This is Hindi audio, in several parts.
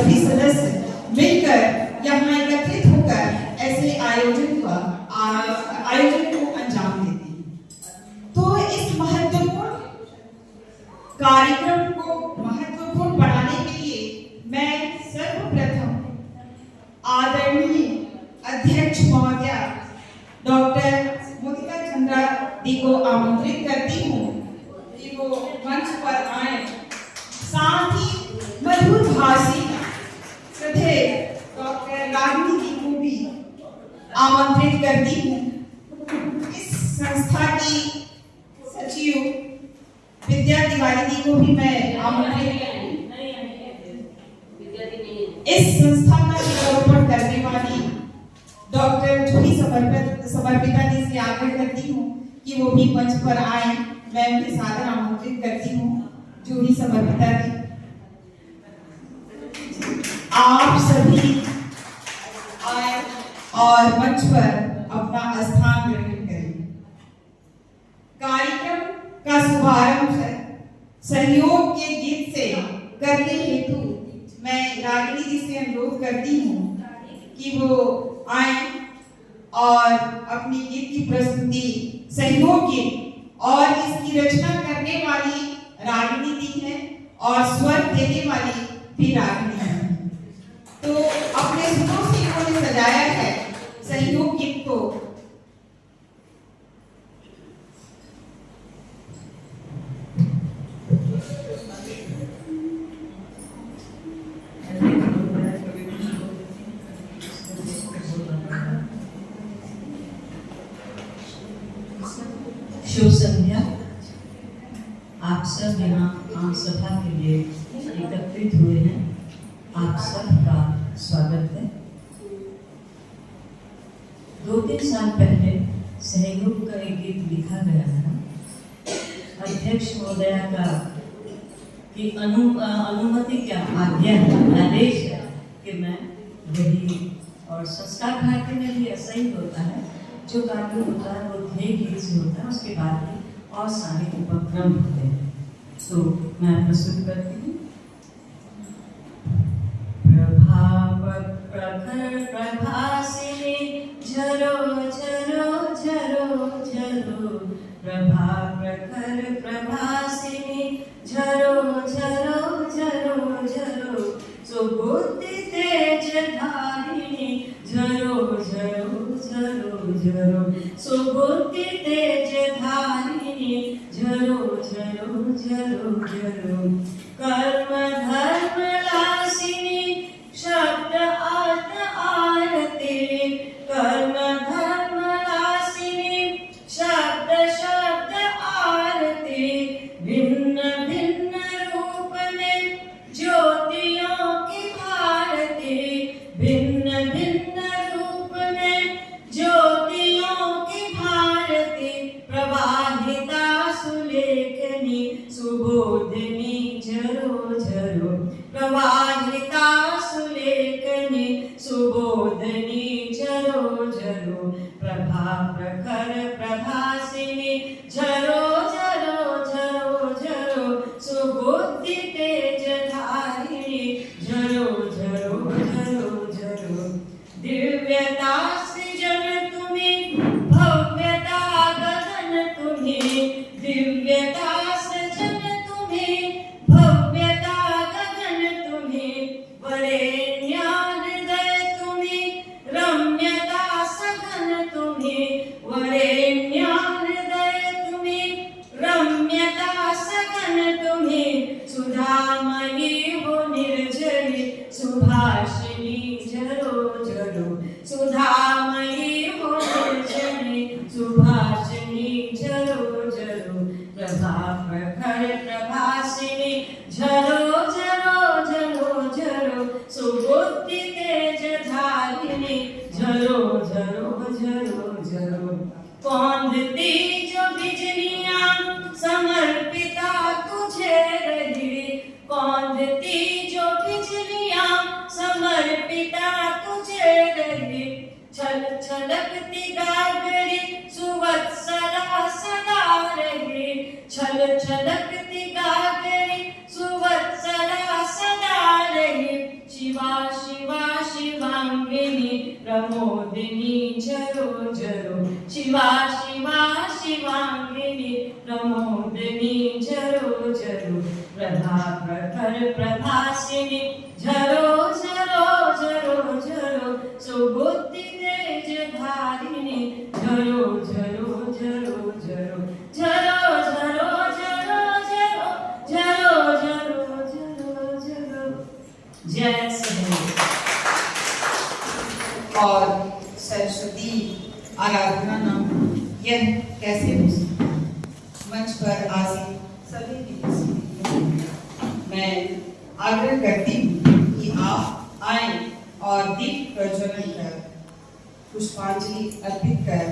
सभी सदस्य मिलकर यहाँ एकत्रित होकर ऐसे आयोजन को अंजाम देते हैं। तो इस महत्वपूर्ण कार्यक्रम को महत्वपूर्ण बनाने के लिए मैं सर्वप्रथम आदरणीय अध्यक्ष महोदया डॉक्टर मोतिका चंद्रा दी को आमंत्रित करती हूँ कि वो मंच पर आए। साथ ही मधुर भाषी श्रद्धेय डॉक्टर रागिनी दी को भी आमंत्रित करती हूँ। इस संस्था की सचिव विद्या तिवारी दी को भी मैं आमंत्रित करती हूँ। इस संस्था का निरूपण करने वाली डॉक्टर जूही समर्पिता जी से आग्रह करती हूँ कि वो भी मंच पर आए। मैं उन्हें सादर आमंत्रित करती हूँ। जूही समर्पिता जी, आप सभी आए और मंच पर अपना स्थान ग्रहण करें। कार्यक्रम का शुभारंभ सहयोग के गीत से करने हेतु मैं रागिनी जी से अनुरोध करती हूँ कि वो आए और अपनी गीत की प्रस्तुति सहयोग गीत, और इसकी रचना करने वाली रागिनी जी है और स्वर देने वाली भी रागिनी है। तो अपने सुरों से इन्होंने सजाया है सहयोग गीत को। शुभ संध्या। आप सब यहाँ आम सभा के लिए एकत्रित हुए हैं। आप सबका स्वागत है। 2-3 साल पहले सहयोग का एक गीत लिखा गया था। अध्यक्ष महोदया का की अनुमति क्या आज्ञा आदेश है कि मैं वही, और संस्कार भारती में भी ऐसा ही होता है। जो कार्य होता है वो ध्येय गीत से होता है, उसके बाद भी और सारे उपक्रम होते हैं। तो मैं प्रस्तुत करती हूँ। प्रखर प्रभासिनी झरो झरो झरो झरो, प्रभा प्रखर प्रभासिनी झरो झरो झरो झरो, सुबुद्धि तेज धारिणी झरो झरो झरो झरो, सुबुद्धि तेज धारिणी झरो झरो झरो झरो, कर्म धर्म लासिनी शब्द अर्थ आरती, कर्म धर्म लासिनी शब्द शब्द आरती, भिन्न भिन्न रूप में ज्योतियों की भारती, भिन्न भिन्न रूप में ज्योतियों की भारती, प्रवाहिता सुलेखनी सुबोधिनी झरो झरो, प्रवाहिता सुलेखनी सुबोधिनी झरो झरो, प्रभा प्रखर प्रभासिनी झरो झरो झरो झरो, सुबुद्धि तेज धारिणी झरो झरो झरो झरो, दिव्यता सृजन तुम्हें भव्यता गगन तुम्हें, दिव्यता सृजन तुम्हें भव्यता गगन तुम्हें, वरेण्य हृदय तुम्हें रम्यता सघन तुम्हें, वरेण्य हृदय तुम्हें रम्यता सघन तुम्हें, सुधामयी हो निर्झरी सुभाषिनी झरो झरो, सुधामयी हो निर्झरी सुभाषिनी झरो झरो, प्रभा प्रखर प्रभासिनी झरो झरो झरो झरो, सुबुद्धि तेज धारिणी झरो झरो झरो झरो, कौंधती जो बिजलियां समर्पिता तुझे रही, कौंधती जो बिजलियां समर्पिता तुझे रही, छल छलकती गागरी सुवत्सला सदा रही, छल छलकती गागरी सुवत्सला सदा रही, शिवा शिवा शिवांगिनी प्रमोदिनी झरो झरो शिवा शिवा शिवांगिनी प्रमोदिनी झरो झरो प्रभा प्रखर प्रभासिनी झरो झरो झरो झरो सुबुद्धि तेज धारिणी झरो झरो झरो झरो झरो झरो झरो झरो झरो झरो झरो झरो जय सदैव। और सरस्वती आराधना नाम यह कैसे हो सकता? मंच पर आसीन सभी विदेशी मैं आग्रह करती हूँ कि आप आएं और दीप प्रज्वलन कर पुष्पांजलि अर्पित कर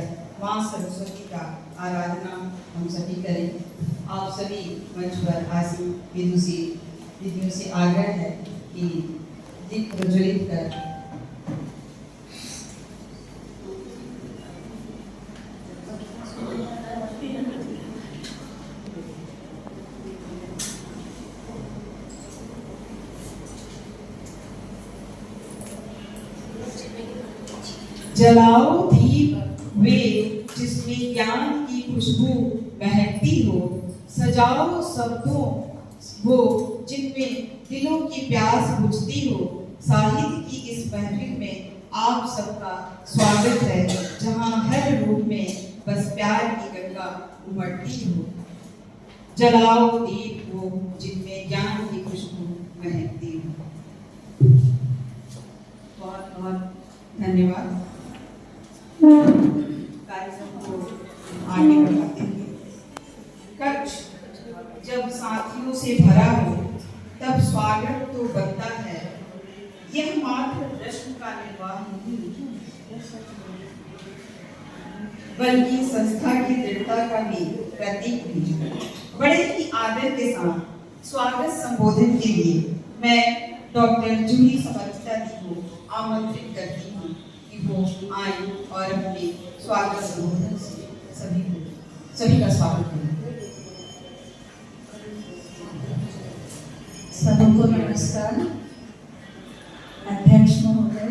माँ सरस्वती का आराधना हम सभी करें। आप सभी मंच पर आसीन विदुषियों से आग्रह है कि दीप प्रज्वलित कर जलाओ दीप वे जिसमें ज्ञान की खुशबू महकती हो, सजाओ शब्दों वो जिनमें दिलों की प्यास बुझती हो। साहित्य की इस महफिल में आप सबका स्वागत है, जहां हर रूप में बस प्यार की गंगा उमड़ती हो। जलाओ दीप वो जिनमें ज्ञान की खुशबू महकती हो। बहुत बहुत धन्यवाद। कार्यक्रम को आगे बढ़ाते हुए कक्ष जब साथियों से भरा हो तब स्वागत तो बनता है, यह मात्र रस्म का निर्वाह नहीं बल्कि संस्था की दृढ़ता का भी प्रतीक भी। बड़े ही आदर के साथ स्वागत संबोधन के लिए मैं डॉक्टर जूही समर्पिता जी को आमंत्रित करती हूँ कि वो आए और अपने स्वागत संबोधन से सभी का स्वागत करें। सबको नमस्कार। अध्यक्ष महोदय,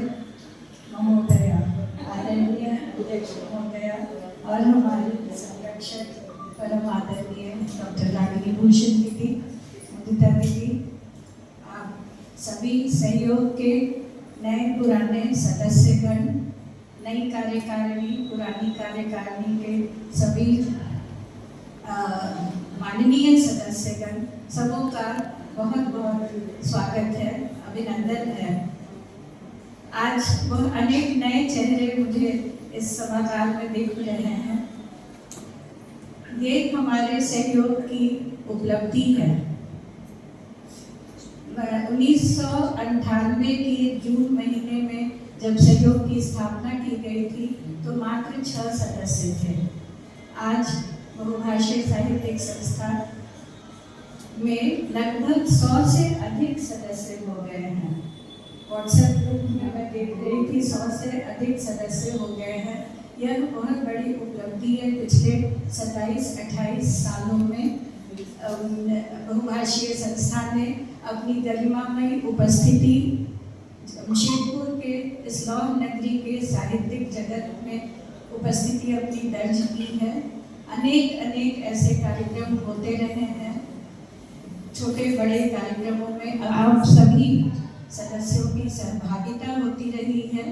महोदया, आदरणीय अध्यक्ष महोदया और हमारे संरक्षक परम आदरणीय डॉक्टर रागिनी भूषण दीदी, मुदिता दीदी, आप सभी सहयोग के नए पुराने सदस्यगण, नई कार्यकारिणी, पुरानी कार्यकारिणी के सभी माननीय सदस्यगण, सबों का बहुत बहुत स्वागत है, अभिनंदन है। आज वह अनेक नए चेहरे मुझे इस सभागार में दिख रहे हैं। ये हमारे सहयोग की उपलब्धि है। 1998 के जून महीने में जब सहयोग की स्थापना की गई थी तो मात्र 6 सदस्य थे। आज बहुभाषीय साहित्यिक संस्था में लगभग 100 से अधिक सदस्य हो गए हैं। व्हाट्सएप ग्रुप में मैं देख रही थी 100 से अधिक सदस्य हो गए हैं। यह बहुत बड़ी उपलब्धि है। पिछले 27-28 सालों में बहुभाषीय संस्था ने अपनी गरिमामयी उपस्थिति जमशेदपुर के इस्लाम नगरी के साहित्यिक जगत में उपस्थिति अपनी दर्ज की है। अनेक ऐसे कार्यक्रम होते रहे हैं, छोटे बड़े कार्यक्रमों में आप सभी सदस्यों की सहभागिता होती रही है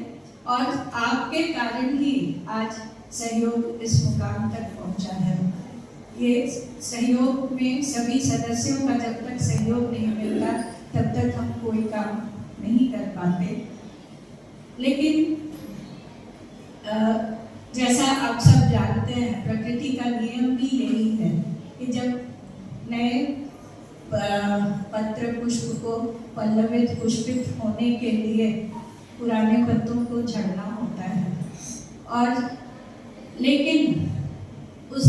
और आपके कारण ही आज सहयोग इस मुकाम तक पहुंचा है। ये सहयोग में सभी सदस्यों का जब तक सहयोग नहीं मिलता तब तक हम कोई काम नहीं कर पाते। लेकिन जैसा आप सब जानते हैं, प्रकृति का नियम भी यही है कि जब नए पत्र पुष्प को पल्लवित पुष्पित होने के लिए पुराने पत्तों को झड़ना होता है। और लेकिन उस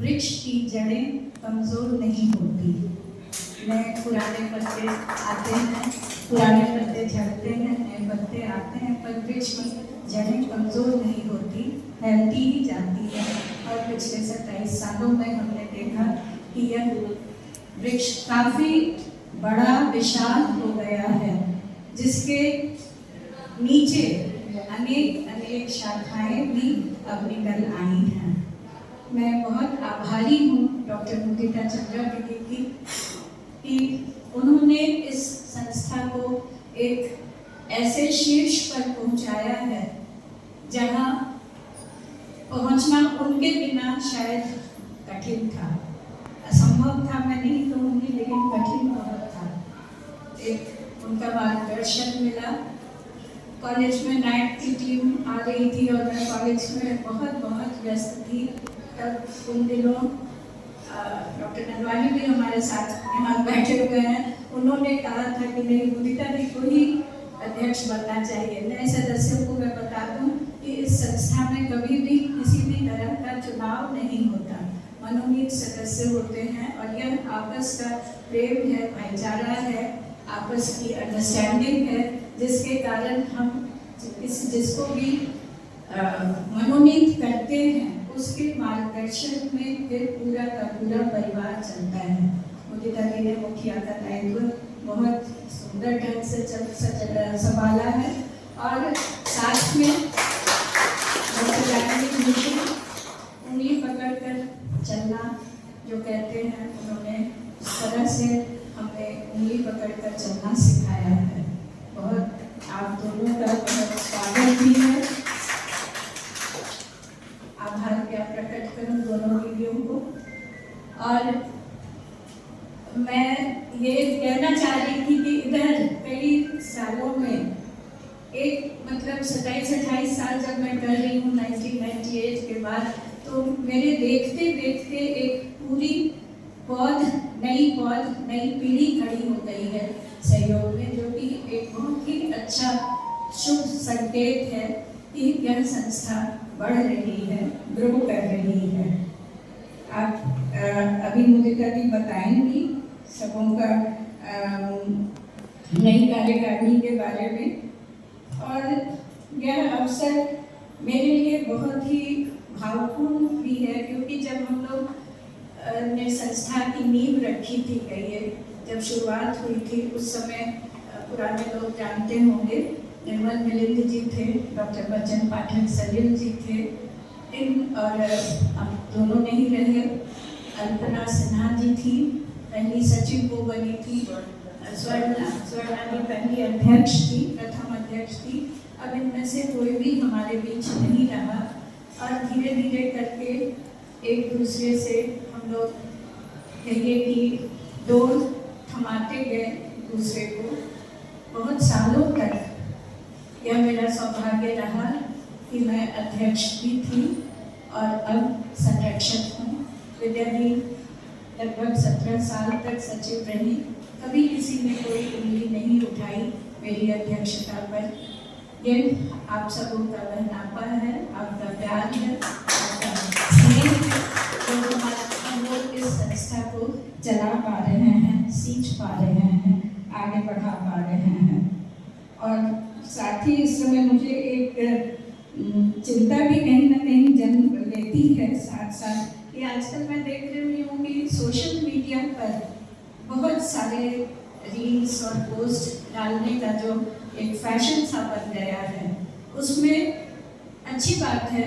वृक्ष की जड़ें कमज़ोर नहीं होती। नए पुराने पत्ते आते हैं, पुराने पत्ते झड़ते हैं, नए पत्ते आते हैं, पर वृक्ष की जड़ें कमज़ोर नहीं होती, फैलती ही जाती है। और पिछले 27 सालों में हमने देखा कि यह वृक्ष काफ़ी बड़ा विशाल हो गया है। जिसके नीचे अनेक अनेक शाखाएं भी अब निकल आई हैं। मैं बहुत आभारी हूँ डॉक्टर मुदिता चंद्रा दीदी की कि उन्होंने इस संस्था को एक ऐसे शीर्ष पर पहुंचाया है जहां पहुंचना उनके बिना शायद कठिन था, असंभव था मैं नहीं कहूँगी, लेकिन कठिन बहुत था। एक उनका मार्गदर्शन मिला। कॉलेज में नाइट की टीम आ रही थी और मैं कॉलेज में बहुत व्यस्त थी। तब उन दिनों डॉक्टर नरवानी भी हमारे साथ यहाँ बैठे हुए हैं। उन्होंने कहा था कि नहीं, मुदिता जी को ही अध्यक्ष बनना चाहिए। नए सदस्यों को मैं बता दूं कि इस संस्था में कभी भी किसी भी तरह का चुनाव नहीं होता, मनोनीत सदस्य होते हैं और यह आपस का प्रेम है, भाईचारा है, आपस की अंडरस्टैंडिंग है, जिसके कारण हम जिसको भी मनोनीत करते हैं उसके मार्गदर्शन में फिर पूरा का पूरा परिवार चलता है। मुदिता जी ने मुखिया का दायित्व बहुत सुंदर ढंग से संभाला है और साथ में उंगली पकड़कर चलना जो कहते हैं, उन्होंने इस तरह से हमें उंगली पकड़कर चलना सिखाया है। बहुत आप दोनों का बहुत स्वागत भी है। आभार क्या प्रकट करूं दोनों दीदियों को। और मैं ये कहना चाह रही थी कि इधर कई सालों में एक मतलब 27-28 साल जब मैं कर रही हूँ 1998 के बाद, तो मेरे देखते देखते एक पूरी नई पीढ़ी खड़ी हो गई है सहयोग में, जो कि एक बहुत ही अच्छा शुभ संकेत है कि यह संस्था बढ़ रही है, ग्रो कर रही है। आप अभी मुदिता जी बताएंगी सबों का नई कार्यकारिणी के बारे में। और यह अवसर मेरे लिए बहुत ही भावपूर्ण भी है, क्योंकि जब हम लोग ने संस्था की नींव रखी थी, कहिए जब शुरुआत हुई थी, उस समय पुराने लोग जानते होंगे, निर्मल मिलिंद जी थे, डॉक्टर बच्चन पाठक सलील जी थे, इन और अब दोनों नहीं रहे, अल्पना सिन्हा जी थी, पहली सचिव वो बनी थी, स्वर्णा जी पहली अध्यक्ष थी, प्रथम अध्यक्ष थी। अब इनमें से कोई भी हमारे बीच नहीं रहा और धीरे धीरे करके एक दूसरे से हम लोग कहिए कि डोर थमाते गए दूसरे को। बहुत सालों तक यह मेरा सौभाग्य रहा कि मैं अध्यक्ष भी थी और अब संरक्षक हूँ। विद्या भी लगभग 17 साल तक सचिव रही, कभी किसी ने कोई उंगली नहीं उठाई मेरी अध्यक्षता पर। ये आप सबों का बहनापा है, आपका प्यार है, आपका स्नेह है, तो हम लोग इस संस्था को चला पा रहे हैं, सींच पा रहे हैं, आगे बढ़ा पा रहे हैं। और साथ ही इस समय मुझे एक चिंता भी कहीं ना कहीं जन्म लेती है साथ साथ कि आजकल मैं देख रही हूँ कि सोशल मीडिया पर बहुत सारे रील्स और पोस्ट डालने का जो एक फैशन सा बन गया है, उसमें अच्छी बात है।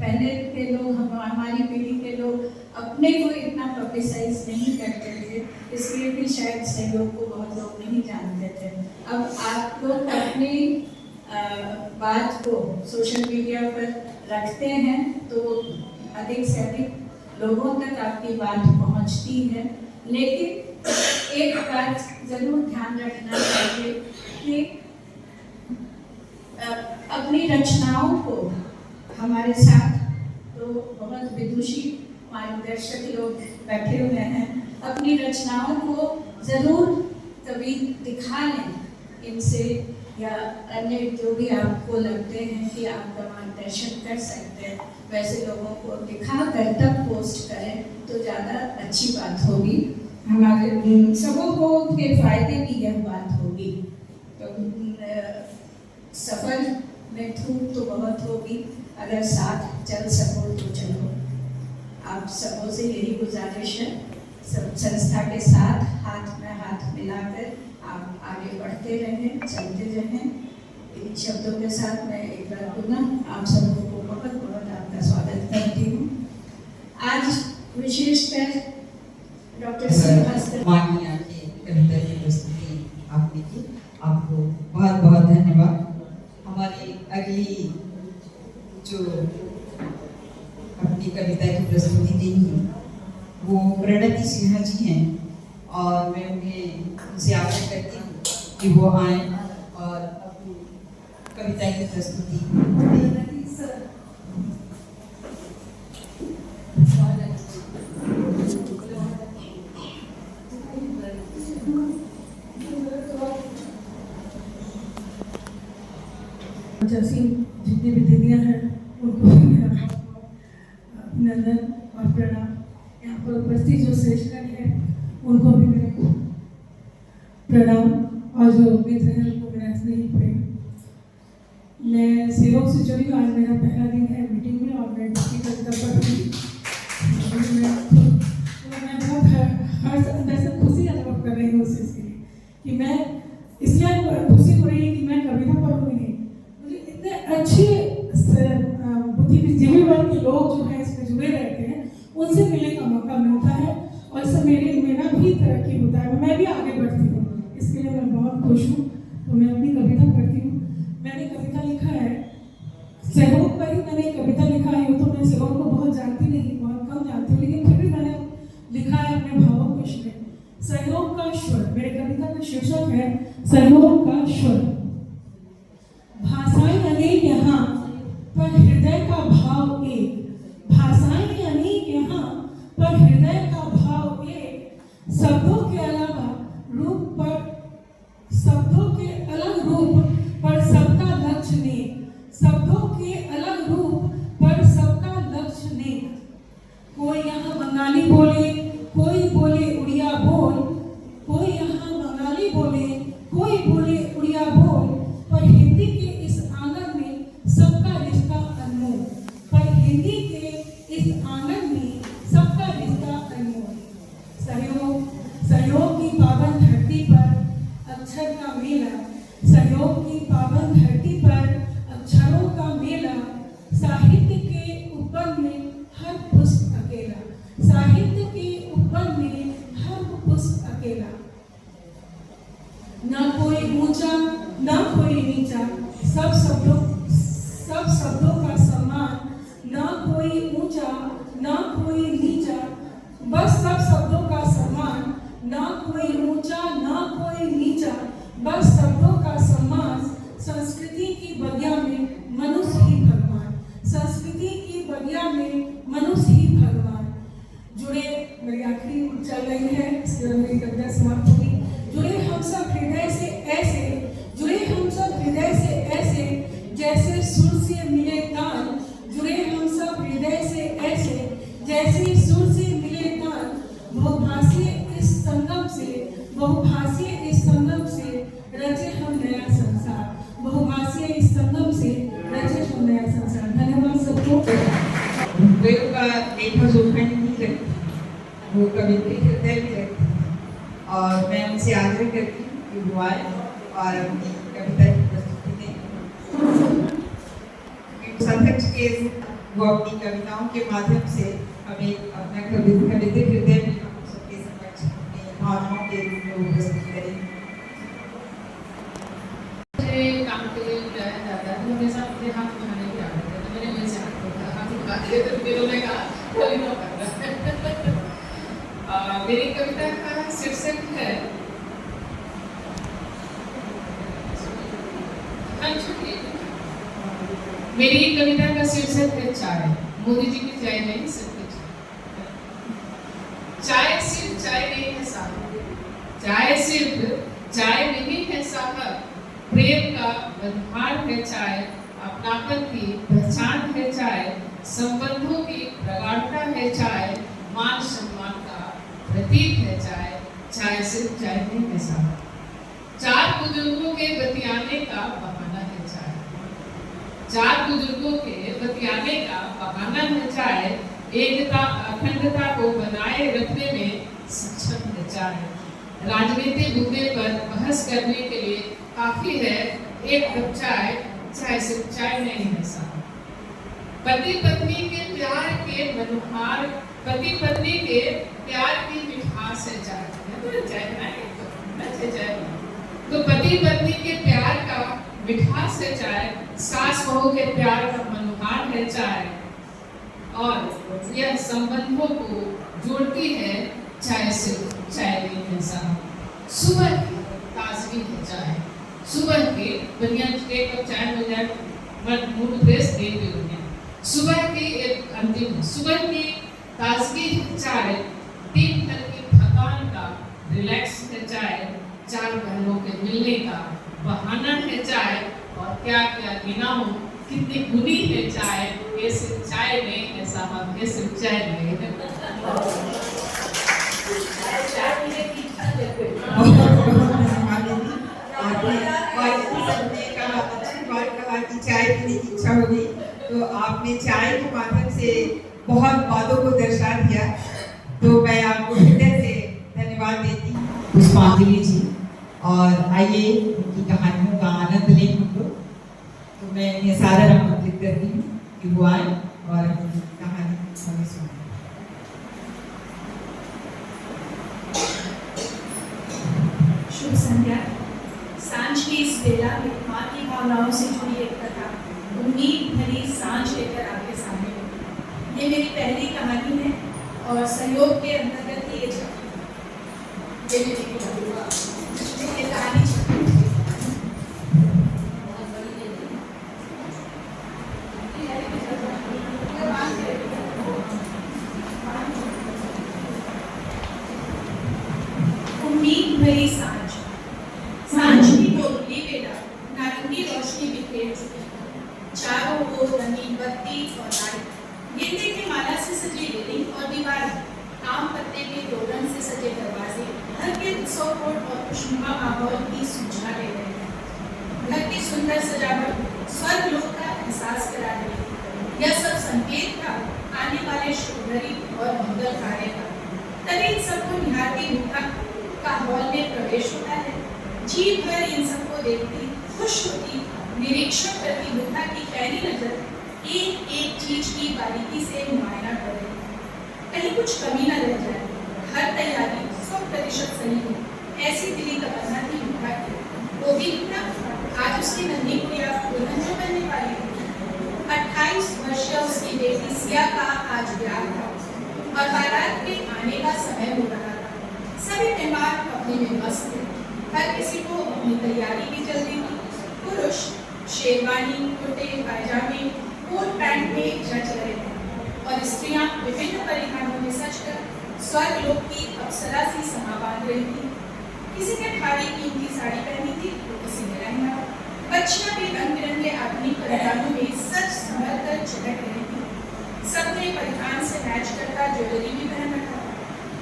पहले के लोग, हमारी पीढ़ी के लोग अपने को इतना पब्लिसाइज नहीं करते थे, इसलिए भी शायद सहयोग को बहुत लोग नहीं जानते थे। अब आप लोग अपनी बात को सोशल मीडिया पर रखते हैं तो अधिक से अधिक लोगों तक आपकी बात पहुंचती है। लेकिन एक बात जरूर ध्यान रखना चाहिए कि अपनी रचनाओं को, हमारे साथ तो बहुत विदुषी मार्गदर्शक लोग बैठे हुए हैं, अपनी रचनाओं को जरूर कभी दिखा लें इनसे, या अन्य जो भी आपको लगते हैं कि आपका मार्गदर्शन कर सकते हैं, वैसे लोगों को दिखा कर तब पोस्ट करें तो ज़्यादा अच्छी बात होगी। हमारे सबों को के फायदे की यह बात होगी। तो सफर में धूप तो बहुत होगी, अगर साथ चल सको तो चलो। आप सबों से यही गुजारिश है, सब संस्था के साथ हाथ में हाथ मिलाकर आप आगे बढ़ते रहें, चलते रहें। इन शब्दों के साथ मैं एक बार पुनः आप सबको को बहुत बहुत आपका स्वागत करती हूँ। आज विशेषकर डॉक्टर श्रीवास्तव मानिया की कविता की प्रस्तुति आपने की, आपको बहुत बहुत धन्यवाद। हमारी अगली जो अपनी कविता की प्रस्तुति देंगी वो प्रणति सिन्हा जी हैं, और मैं उनसे आग्रह करती हूँ कि वो आए और अपनी कविता की प्रस्तुति दें। जैसी जितनी भी दीदियाँ हैं उनको भी मेरा बहुत अभिनंदन और प्रणाम। यहाँ पर उपस्थित जो श्रेष्ठगण हैं उनको भी मेरा प्रणाम, और जो मित्र हैं उनको मेरा स्नेही प्रेम। मैं सेवक से जुड़ी हूँ। आज मेरा पहला दिन है मीटिंग में और मैं डिप्टी कविता पढ़ रही हूँ। मैं बहुत हर्ष अंदर से खुशी अनुभव कर रही हूँ उस चीज़ के लिए कि मैं इसलिए खुशी हो रही है कि मैं कविता पढ़ूंगी। इतने अच्छे बुद्धिजीवी वर्ग के लोग जो हैं इसमें जुड़े रहते हैं, उनसे मिलने का मौका मिलता है और इससे मेरा भी तरक्की होता है, मैं भी आगे बढ़ती हूँ। इसके लिए मैं बहुत खुश हूँ। तो मैं अपनी कविता पढ़ती हूँ। मैंने कविता लिखा है सहयोग पर ही। मैंने कविता लिखा है, तो मैं सहयोग को बहुत जानती नहीं, बहुत कम जानती हूँ, लेकिन फिर भी मैंने लिखा है अपने भावों को इसमें। सहयोग का स्वर, मेरे कविता का शीर्षक है सहयोग का स्वर। भाषाएं अनेक यहाँ पर हृदय का भाव एक। भाषाएं अनेक यहाँ पर हृदय का भाव एक। शब्दों के अलग रूप पर सबका लक्ष्य नेक। शब्दों के अलग रूप पर सबका लक्ष्य नेक। कोई यहाँ बंगाली बोले, कोई बोले उड़िया बोल। कोई यहाँ बंगाली बोले, कोई बोले उड़िया बोल। पर हिंदी के इस आंगन में सबका रिश्ता अनमोल। पर हिंदी के इस आंगन में सबका रिश्ता अनमोल। सहयोग की पावन धरती पर अक्षर का मेला। सहयोग की पावन धरती पर अक्षरों का मेला। साहित्य के ऊपर में हर पुष्प अकेला। साहित्य के ऊपर में हर पुष्प अकेला। ना कोई ऊंचा ना कोई नीचा, सब शब्दों का सम्मान। ना कोई ऊंचा ना कोई नीचा, बस सब शब्दों का सम्मान। ना कोई ऊंचा ना कोई नीचा, बस शब्दों का सम्मान। संस्कृति की बगिया में मनुष्य ही भगवान। संस्कृति की बगिया में मनुष्य ही भगवान। जुड़े, मेरी आखिरी चल रही है, इसके बाद मेरी कविता समाप्त होगी। जुड़े हम सब हृदय से ऐसे, जुड़े हम सब हृदय से ऐसे, जैसे सुर से मिले तान। जुड़े हम सब हृदय से ऐसे, जैसे सुर से मिले तान। बहुभाषीय इस संगम से, बहुभाषीय इस संगम से रचे हम नया संसार। बहुभाषीय इस संगम से रचे हम नया संसार। धन्यवाद सबको। वेव का लेखा जोखा नहीं रखती, वो कवित्री हृदय भी रखती, और मैं उनसे आग्रह करती हूँ कि वो आए और अपनी कविता की प्रस्तुति दें। सार्थक के वो अपनी कविताओं के माध्यम से हमें अपना कवित्री हृदय भी हम सबके समक्ष अपनी भावनाओं के रूप में प्रस्तुत करेंगे। काम के लिए बुलाया जाता है, तो हमेशा अपने हाथ उठाने की आदत है। तो मैंने वैसे हाथ उठा दिए, तो उन्होंने कहा कविता पढ़ना। मेरी कविता का शीर्षक है मेरी कविता का शीर्षक है चाय। मोदी जी की चाय नहीं, सिर्फ चाय। सिर्फ चाय नहीं है साहब, चाय सिर्फ चाय नहीं है साहब। प्रेम का बंधार है चाय, अपनापन की पहचान है चाय। संबंधों की प्रगाढ़ता है चाय, मान सम्मान का प्रतीक है चाय। चाय सिर्फ चाय नहीं है साहब। चार बुजुर्गों के बतियाने का बहाना है चाय। चार बुजुर्गों के बतियाने का बहाना है चाय। एकता अखंडता को बनाए रखने में सक्षम है चाय। राजनीति मुद्दे पर बहस करने के लिए काफी है एक कप चाय, चाय सिर्फ चाय नहीं है साहब। पति पत्नी के प्यार के मनोहार, पति पत्नी के प्यार की मिठास है चाय। तो पति पत्नी के प्यार का मिठास है चाय, सास बहू के प्यार का मनोहार है चाय, और यह संबंधों को जोड़ती है चाय से चाय नहीं है साहब। सुबह की ताजगी है चाय, सुबह के बढ़िया एक कप चाय मिल जाए मूड फ्रेश दे दुनिया। सुबह की एक अंतिम सुबह की ताजगी है चाय, दिन भर की थकान का रिलैक्स है चाय, चार बहनों के मिलने का बहाना है चाय, और क्या क्या गिनाऊं कितनी गुनी है चाय, ये सिर्फ चाय नहीं है साहब, ये सिर्फ चाय नहीं है। आपने चाय पीने की इच्छा होगी, तो आपने चाय के माध्यम से बहुत बातों को दर्शा दिया, तो मैं आपको हृदय से धन्यवाद देती हूँ पुष्पांजलि जी। और आइए उनकी कहानियों का आनंद लें हम लोग। तो मैं इन्हें सारा आमंत्रित करती हूँ कि वो आए और अपनी कहानी हमें सुनाए। शुभ संध्या। सांझ की इस बेला में माँ की भावनाओं से जुड़ी एक कथा उम्मीद भरी सांझ लेकर आपके सामने हूँ। ये मेरी पहली कहानी है और सहयोग के अंतर्गत ये मेरी कहानी उम्मीद भरी सांझ। सांझ की बोली बेला नारंगी रोशनी बिखेर चुकी, चारों ओर रंगीन बत्ती और लाइट, गेंदे की माला से सजी रेलिंग और दीवार, आम पत्ते के तोरण से सजे दरवाजे घर के सौकोट और खुशनुमा माहौल की सूचना दे रहे हैं। घर की सुंदर सजावट स्वर्ग लोक का एहसास करा रही है। यह सब संकेत था आने वाले शुभघड़ी और मंगल कार्य का। तभी इन सबको निहारती मुक्ता का हॉल में प्रवेश होता है। जी भर इन सबको देखती, खुश होती, निरीक्षण करती मुक्ता की पैनी नजर एक एक चीज की बारीकी से मुआयना कर रही, कहीं कुछ कमी न रह जाए। हर तैयारी 100% सही हो, ऐसी दिली तमन्ना थी मुक्ता की। वो भी मुक्ता आज उसकी नन्ही गुड़िया दुल्हन जो बनने वाली थी। 28 वर्षीय उसकी बेटी सिया का आज ब्याह था और बारात के आने का समय हो रहा था। सभी मेहमान अपने में मस्त थे, हर किसी को अपनी तैयारी भी चल रही थी। पुरुष शेरवानी, कुर्ते, पायजामे, कोट पैंट में जच रहे थे और स्त्रियां विभिन्न परिधानों में सजकर स्वर्ग लोक की अप्सरा सी समा बांध रही थी। किसी ने भारी कीमती साड़ी पहनी थी, तो किसी ने लहंगा। बच्चियां भी रंग बिरंगे आधुनिक परिधानों में सच संभल कर चटक रही थी। सबने परिधान से मैच करता ज्वेलरी भी पहन रखा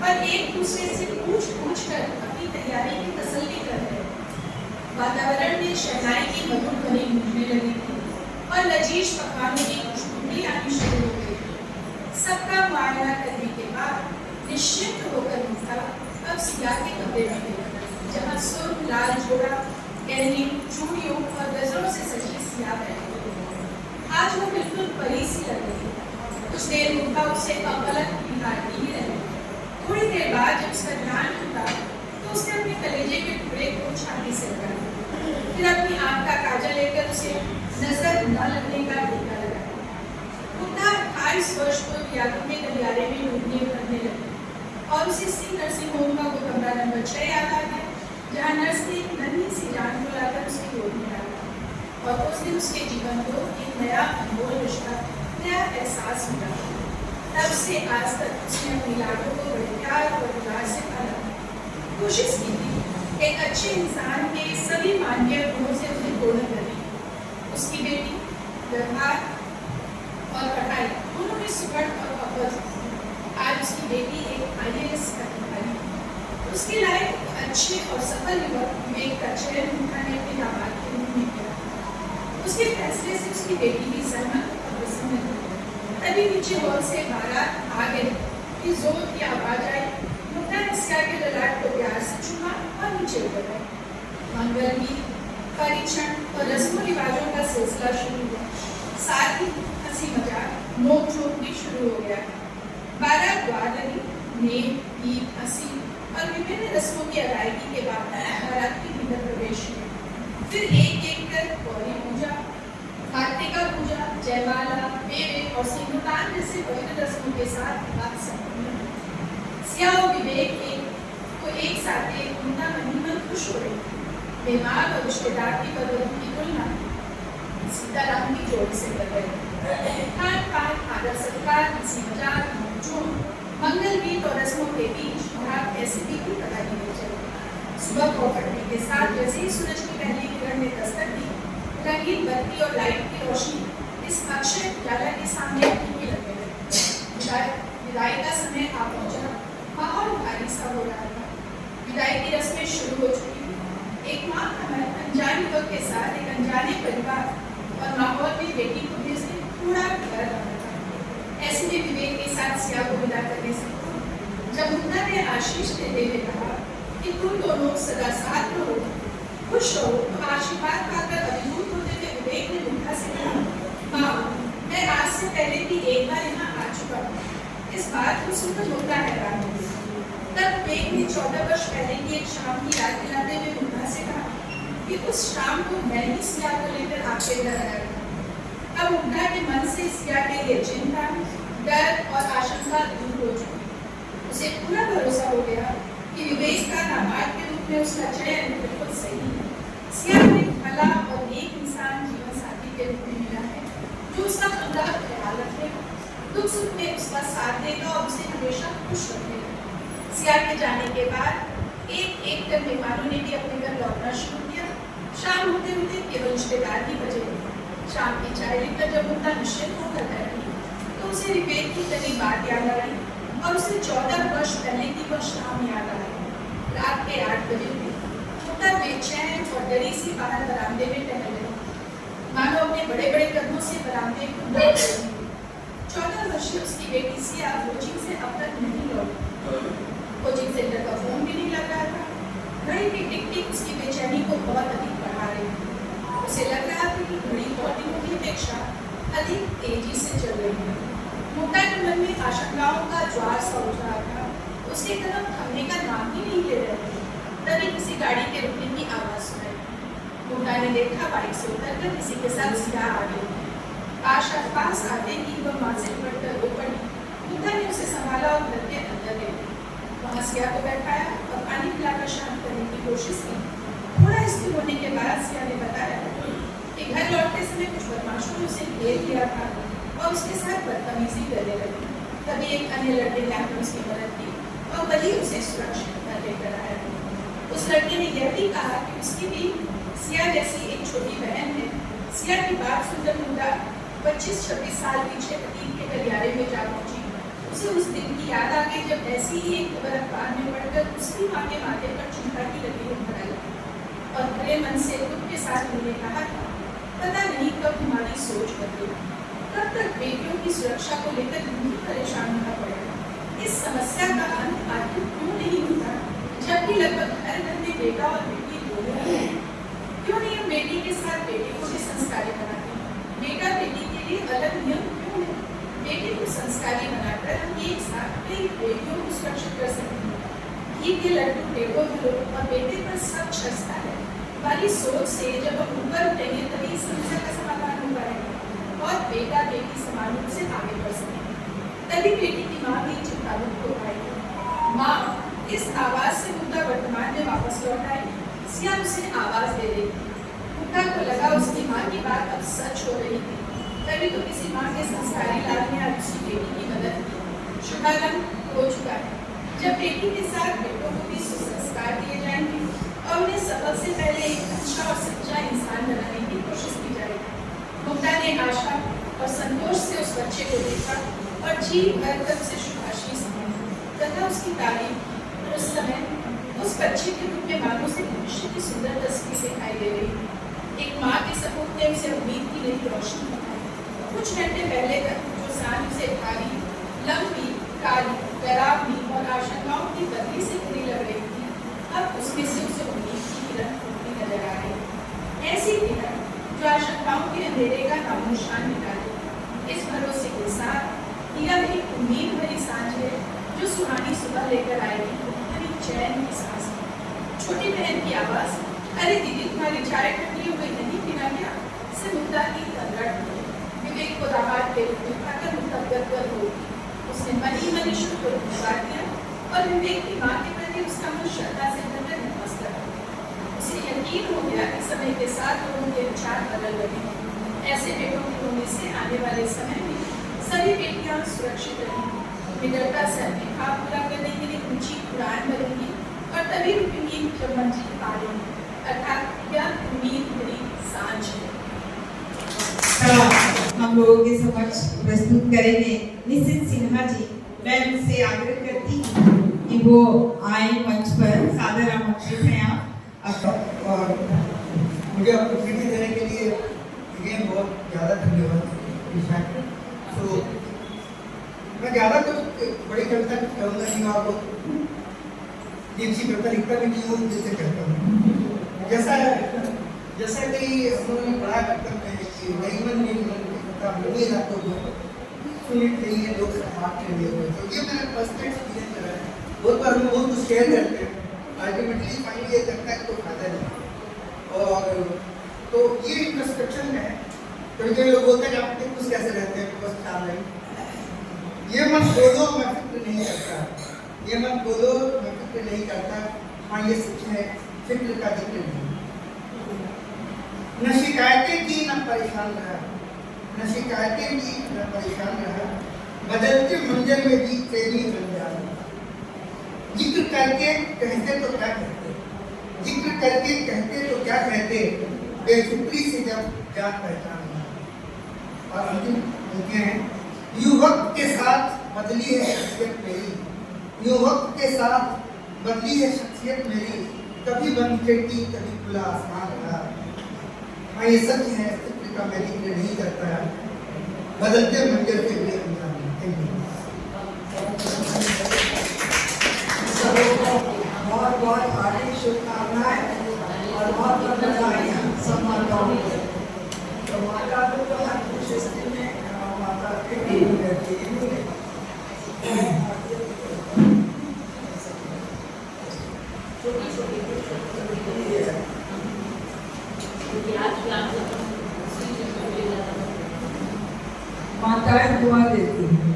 और एक दूसरे से पूछ कर अपनी तैयारी की तसल्ली कर रहे। वातावरण में शहनाई की मधुर ध्वनि गूंजने लगी थी और लजीज पकवानों की खुशबू आनी शुरू हो गई। सबका मुआयना करने के बाद निश्चिंत होकर मुक्ता अब सिया के कमरे में गई, जहाँ सुर्ख लाल जोड़ा गहनी चूड़ियों और गजरों से सजी सिया बैठी। आज वो बिल्कुल परी सी लग रही। कुछ देर मुक्ता उसे अपलक निहारती ही रही। थोड़ी देर बाद जब उसका ध्यान टूटा तो उसने अपने कलेजे के टुकड़े को छाती से लगाया, फिर अपनी आंख का काजल लेकर उसे नजर न लगने का टीका लगाया। मुक्ता 28 वर्ष को यादों में गलियारे में डूबने भरने लगी और उसे सी नर्सिंग होम का वो कमरा नंबर 6 याद आ गया, जहाँ नर्स ने एक नन्ही सी जान को लाकर उसकी गोद में डाला और उस दिन उसके जीवन को एक नया अनमोल रिश्ता, नया एहसास मिला। तब से आज तक उसने अपनी यादों को बड़े प्यार और दुलार से पाला। कोशिश की थी एक अच्छे इंसान के सभी मानवीय गुणों से उसे पूर्ण करने। उसकी बेटी व्यवहार और पढ़ाई दोनों में सुगढ़ और अव्वल। आज उसकी बेटी एक IAS अधिकारी। उसकी लाइफ अच्छे और सफल युवक विवेक का चयन उन्होंने अपने दामाद के रूप में किया। उसके फैसले से उसकी बेटी भी सहमत और प्रसन्न हुई। तभी नीचे हॉल से बारात आ गई कि जोर की आवाज आई, मुक्ता मुन्ना इसका के ललाट को प्यार से चूमा और नीचे उतर गए। मंगल गीत, परीक्षण और रस्मों रिवाजों का सिलसिला शुरू हुआ। साथ ही हंसी मजाक, नोक झोंक भी शुरू हो गया। बारात द्वादली, नेम, गीत, हंसी और विभिन्न रस्मों की अदायगी के बाद बारात के भीतर प्रवेश किया। फिर एक एक कर गौरी पूजा, कार्तिका पूजा, जयमाला, मेवे और सिंदूरदान जैसे पवित्र रस्मों के साथ बात संपन्न हुई। सिया और विवेक को एक साथ एक मुन्ना मन खुश हो रही थी। मेहमान और रिश्तेदार की परवरिश की तुलना सीताराम की जोड़ी से कर रहे। खान पान, आदर सत्कार, हंसी मजाक, नोक-झोंक, मंगल गीत और रस्मों के बीच रात ऐसे भी कोई पता नहीं चला। सुबह को पड़ने के साथ जैसे ही सूरज की पहली किरण ने दस्तक दी, रंगीन बत्ती और लाइट की रोशनी इस अक्षय उजाला के सामने फीकी लगने लगी। विदाई का समय आ पहुंचा। माहौल भारी सा हो रहा था। विदाई की रस्में शुरू हो चुकी। एक माँ का मन अनजान युवक के साथ एक अनजाने परिवार और माहौल में बेटी को भेजने थोड़ा डर रहा था। ऐसे में विवेक के साथ सिया को विदा करने से जब मुन्ना ने आशीष देते हुए कहा कि तुम दोनों सदा साथ रहो, खुश रहो, तो आशीर्वाद पाकर अभिभूत होते हुए विवेक ने मुन्ना से कहा, माँ, मैं आज से पहले भी एक बार यहाँ आ चुका हूँ। इस बात को सुनकर मुन्ना हैरान हो गया। तब विवेक ने 14 वर्ष पहले की एक शाम की याद दिलाते हुए मुन्ना से कहा कि उस शाम को मैं ही सिया को लेकर आपके घर आया था। अब मुन्ना के मन से सिया के लिए चिंता, डर और आशंका दूर हो चुकी। उसे पूरा भरोसा हो गया कि विवेक का नाबाद के रूप में उसका चयन बिल्कुल सही है। सिया को एक भला और नेक इंसान जीवन साथी के रूप में मिला है, जो उसका पूरा ख्याल रखेगा, दुख सुख में उसका साथ देगा और उसे हमेशा खुश रखेगा। सिया के जाने के बाद एक एक कर मेहमानों ने भी अपने घर लौटना शुरू किया। शाम होते होते केवल रिश्तेदार ही बचे। शाम की चाय लेकर जब मुन्ना निश्चित होकर बैठी तो उसे विवेक की कई बात याद आई और उसे 14 वर्ष पहले की वह शाम याद आई। रात के 8 बजे थे। मुन्ना बेचैन और डरी सी बाहर बरामदे में टहल रही, मानो अपने बड़े बड़े कदमों से बरामदे को ढक रही थी। 14 वर्षीय उसकी बेटी सिया कोचिंग से अब तक नहीं लौटी। कोचिंग सेंटर का फोन भी नहीं लग रहा था। घड़ी की टिक टिक उसकी बेचैनी को बहुत अधिक बढ़ा रही थी। उसे लग रहा था कि घड़ी पौधों की अपेक्षा अधिक तेजी से चल रही है। मुन्ना के मन में आशंकाओं का ज्वार सा उठ रहा था। उसके कदम थमने का नाम ही नहीं ले रहे थे। तभी किसी गाड़ी के रुकने की आवाज सुनाई। मुन्ना ने देखा बाइक से उतरकर किसी के साथ सिया आ गई। आस आते ही वह मां से पड़कर रो पड़ी। मुन्ना ने उसे संभाला और घर के अंदर ले गया। वहाँ सिया को बैठाया और पानी पिलाकर शांत करने की कोशिश की। थोड़ा स्थिर होने के बाद सिया ने बताया कि घर लौटते समय कुछ बदमाशों ने उसे घेर लिया था और उसके साथ बदतमीजी करने लगी। तभी एक अन्य लड़के ने आकर उसकी मदद की और वही उसे सुरक्षित घर लेकर आया। उस लड़के ने यह भी कहा कि उसकी भी सिया जैसी एक छोटी बहन है। सिया की बात सुनकर मुन्ना 25-26 साल पीछे अतीत के गलियारे में जा पहुंची। उसे उस दिन की याद आ गई जब ऐसी ही एक खबर अखबार में पढ़कर उसकी माँ के माथे पर चिंता की लकीर उभर आई और भरे मन से दुख के साथ उन्हें कहा था, पता नहीं कब हमारी सोच बदलेगी, कब तक बेटियों की सुरक्षा को लेकर नहीं परेशान होना पड़ेगा। इस समस्या का अंत आखिर क्यों नहीं होता, जबकि लगभग हर घर में बेटा और बेटी दोनों हैं। क्यों नहीं हम बेटी के साथ बेटे को भी संस्कारी बनाते? बेटा बेटी के लिए अलग नियम क्यों है? बेटे को संस्कारी बनाकर हम एक साथ कई बेटियों को सुरक्षित कर सकते हैं। घी के लड्डू टेढ़ो ढलो और बेटे पर सब छसता है वाली सोच से जब हम ऊपर उठेंगे तभी इस समस्या का समाधान हो पाएगा और बेटा बेटी समान रूप से आगे बढ़ सकेंगे। तभी बेटी की माँ भी चिंतामुक्त हो पाएगी। माँ, इस आवाज से मुद्दा वर्तमान में वापस लौट आई। सिया उसे आवाज दे रही थी। मुद्दा को लगा उसकी माँ की बात अब सच हो रही थी। तभी तो किसी माँ के संस्कारी लाल ने आज उसकी बेटी की मदद की। शुभारंभ हो चुका है। जब बेटी के साथ बेटों को भी सुसंस्कार दिए जाएंगे और उन्हें सबक से पहले एक अच्छा और सच्चा इंसान बनाने की कोशिश की जाएगी। मुक्ता ने आशा और संतोष से उस बच्चे को देखा और जी भरकर उसे शुभाशीष दी तथा उसकी तारीफ। उस समय उस बच्चे के रूप में मानो से भविष्य की सुंदर तस्वीर दिखाई दे रही। एक माँ के सपूत ने उसे उम्मीद की नई रोशनी दिखाई। कुछ घंटे पहले तक जो सांझ से भारी, लंबी काली, डरावनी और आशंकाओं की गति से बुरी लग रही थी, अब उसके सिर से उम्मीद की किरण उठती नजर आ रही। ऐसी किरण जो आशंकाओं के अंधेरे का नामोनिशान मिटा दे। इस भरोसे के साथ कि यह एक उम्मीद भरी सांझ है जो सुहानी सुबह लेकर आएगी, हरी चैन की सांस। छोटी बहन की आवाज, अरे दीदी तुम्हारी चाय ठंडी हो गई नहीं, पीना क्या? से मुद्दा की तंगड़ हुई। विवेक को दामाद के रूप में खाकर मुतब्बत कर होगी। उसने मनी मनी शुभ को धन्यवाद दिया और विवेक की माँ के प्रति उसका मन श्रद्धा से भरकर नमस्कार किया। उसे यकीन हो गया कि समय के साथ लोगों के विचार बदल रहे हैं। ऐसे बेटों के होने से आने वाले समय में सभी बेटियां सुरक्षित रहेंगी, निडरता से अपने ख्वाब पूरा करने के लिए ऊंची उड़ान भरेंगी और तभी रुकेंगी जब मंजिल पा लेंगी। अर्थात यह उम्मीद भरी सांझ है। हम लोगों के समक्ष प्रस्तुत करेंगे निशित सिन्हा जी। मैं उनसे आग्रह करती हूँ कि वो आए मंच पर। सादर आमंत्रित हैं आप। और मुझे अपॉर्चुनिटी देने के लिए अगेन बहुत ज़्यादा धन्यवाद। तो मैं ज़्यादा कुछ बड़ी कविता कहूँगा नहीं, और कविता लिखता भी नहीं हूँ जिससे कहता हूँ। जैसा कि उन्होंने पढ़ा करते हैं कि नहीं मन नहीं मन किताब लगी ना तो सुनित नहीं है लोग समाज के लिए हुए। तो ये मेरा फर्स्ट एक्सपीरियंस रहा है। बहुत बार हम बहुत कुछ शेयर करते हैं, अल्टीमेटली फाइनली ये करता है कोई फायदा नहीं। और तो ये इंट्रोस्पेक्शन है। कभी लोग बोलते हैं कि आप खुश कैसे रहते हैं, बस ख्याल नहीं। ये मत बोलो मैं फिक्र नहीं करता, ये मत बोलो मैं फिक्र नहीं करता। हाँ ये सच है, फिक्र का जिक्र नहीं। न शिकायतें की न परेशान रहा, न शिकायतें की न परेशान रहा, बदलते मंजर में भी प्रेमी बन जाना। जिक्र करके कहते तो क्या कहते, जिक्र करके कहते तो क्या कहते, बेफिक्री से जब जान पहचान। और अंतिम लिखे हैं, यूं वक्त के साथ बदली है शख्सियत मेरी, यूं वक्त के साथ बदली है शख्सियत मेरी। कभी बंद खिड़की कभी खुला आसमान रहा। हाँ ये सच है, फिक्र का मैं जिक्र नहीं करता है, बदलते मंजर के लिए बहुत बहुत हार्दिक शुभकामनाएं और बहुत बहुत बधाइयाँ सब माताओं को। तो माता तो हर खुश स्थिति में माता के लिए करती है। माताएं दुआ देती हैं,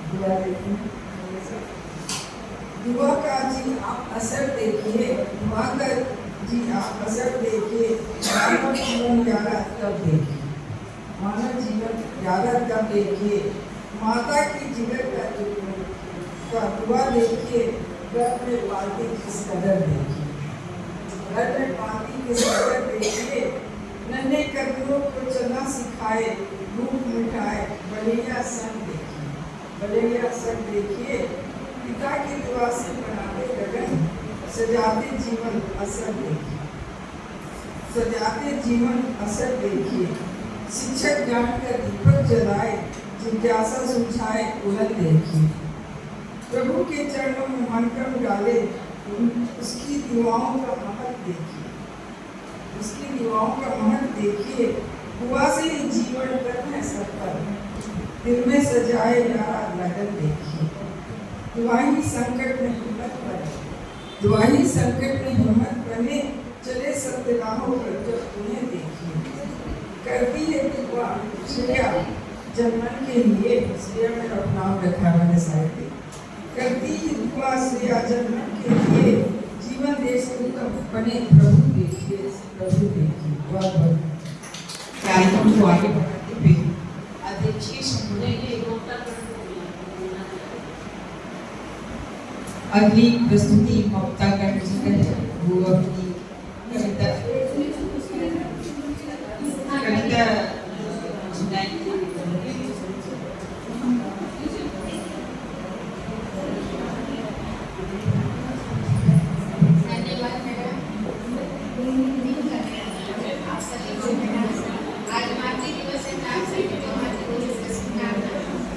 दुआ देती हैं। दुआ का जी आप असर देखिए, दुआ का जी आप असर देखिए। मानव जीवन ग्यारह तब देखिए, मानव जीवन ग्यारह तब देखिए। माता की जिगर का दुआ देखिए। घर में पालती किस कदर देखिए, घर में पालती किस कदर देखिए। नन्हे कदमों को चलना सिखाए, रूप मिठाए, बलिया संग देखिए, बलिया संग देखिए। पिता की दुआ से बनाते गगन, सजाते जीवन असर देखिए, सजाते जीवन असर देखिए। शिक्षक जानकर दीपक जलाए, जिज्ञासा सुझाए उलट देखिए। प्रभु के चरणों में मन क्रम डाले, उसकी दुआओं का महत्व देखिए, उसकी दुआओं का महत्व देखिए। दुआ से ही जीवन कर है सफल, दिल में सजाए यारा लगन देखिए। दुआ ही संकट में हिम्मत बने, दुआ ही संकट में हिम्मत बने। चले सत्यराहों पर जब तुम्हें देखिए। करती है दुआ श्रेया जन्मन के लिए, श्रेया मेरा नाम रखा मैंने साहित्य। करती है दुआ श्रेया जन्मन के लिए, जीवन देश उत्तम बने प्रभु देखिए, प्रभु देखिए। बहुत बहुत कार्यक्रम को आगे बढ़ाते हुए अध्यक्ष अगली प्रस्तुति ममता कर वो अपनी कविता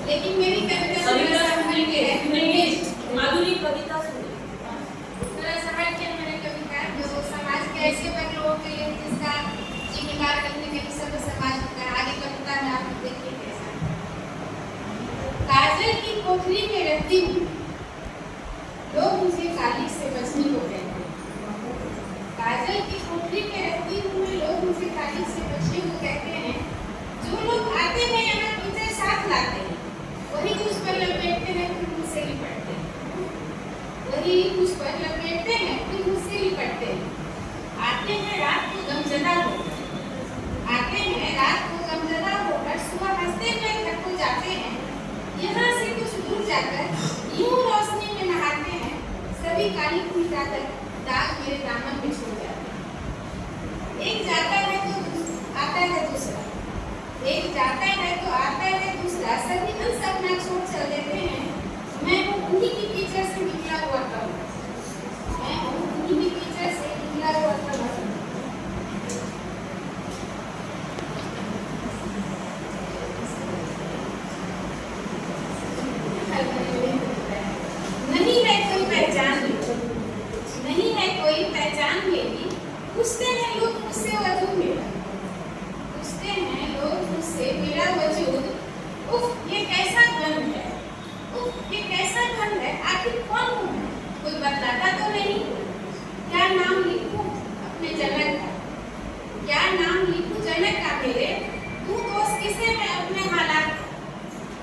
लेकिन मेरी कविता कोठरी में रहती हूँ, लोग मुझे काली से बचने को कहते हैं। काजल की कोठरी में रहती हूँ मैं, लोग मुझे काली से बचने को कहते हैं। जो लोग आते हैं यहाँ टीचर साथ लाते हैं, वही कुछ पर लपेटते हैं फिर मुझसे लिपटते हैं, वही कुछ पर लपेटते हैं फिर मुझसे लिपटते हैं। आते हैं रात को गमजदा होकर, आते हैं रात को गमजदा होकर, सुबह हंसते हुए घर को जाते हैं। यहाँ से कुछ दूर जाकर यूं रोशनी में नहाते हैं, सभी काली को मिटाकर दाग मेरे दामन में छोड़ जाते हैं। एक जाता है तो आता है दूसरा, एक जाता है तो आता है दूसरा, सभी अंश अपना छोड़ चल देते हैं। मैं हूँ उन्हीं की कीचड़ से निकला हुआ कमल, मैं हूँ उन्हीं की कीचड़ से निकला हुआ कमल। नहीं है कोई पहचान मेरी, नहीं है कोई पहचान मेरी, पूछते हैं लोग मुझसे वजूद मेरा, पूछते हैं लोग मुझसे मेरा वजूद। उफ ये कैसा गंध है, उफ ये कैसा गंध है, आखिर कौन हूँ मैं, कोई बतलाता तो नहीं। क्या नाम लिखूं अपने जनक का, क्या नाम लिखूं जनक का मेरे, तू दोस्त किसे मैं अपने हालात का।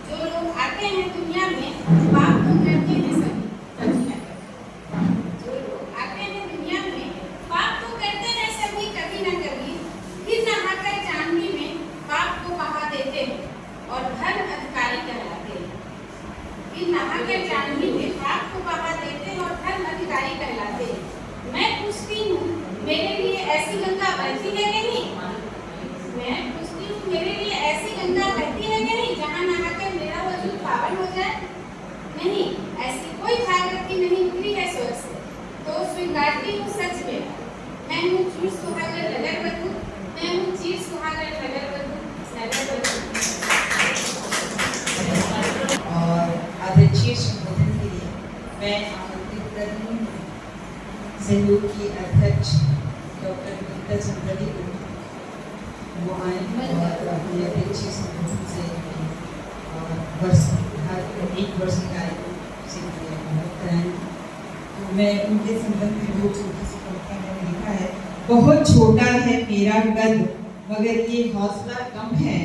जो लोग आते हैं दुनिया में पाप तो करते हैं सभी कभी न कभी, जो लोग आते हैं दुनिया में पाप तो करते हैं सभी कभी न कभी, फिर नहाकर जानवी में पाप को बहा देते हैं और धर्म अधिकारी कहलाते हैं। फिर नहाकर जानवी में पाप को बहा देते हैं और धर्म अधिकारी कहलाते हैं। मैं पूछती हूँ मेरे लिए ऐसी गंगा बहती है कि नहीं, मैं पूछती हूँ मेरे लिए ऐसी गंगा बहती है कि नहीं, जहाँ नहाकर मेरा वजूद पावन हो जाए। नहीं, ऐसी कोई जागृति नहीं उतरी है स्वर्ग से, तो स्वीकारती हूँ सच मेरा। मैं हूँ चीर सुहागर नगर बधू, मैं हूँ चीर सुहागर नगर बधू, नगर बधू। और आदरणीय संबोधन के लिए मैं आमंत्रित कर रही हूँ सहयोग की अध्यक्ष डॉक्टर मोनिका चंद्रा जी को, वो आए और अपने अध्यक्षीय संबोधन से वर्ष हर एक वर्ष का से कराएं। तो मैं उनके संबंध में दो छोटी सी पंक्तियां मैंने लिखा है। बहुत छोटा है मेरा कद मगर ये हौसला कम है,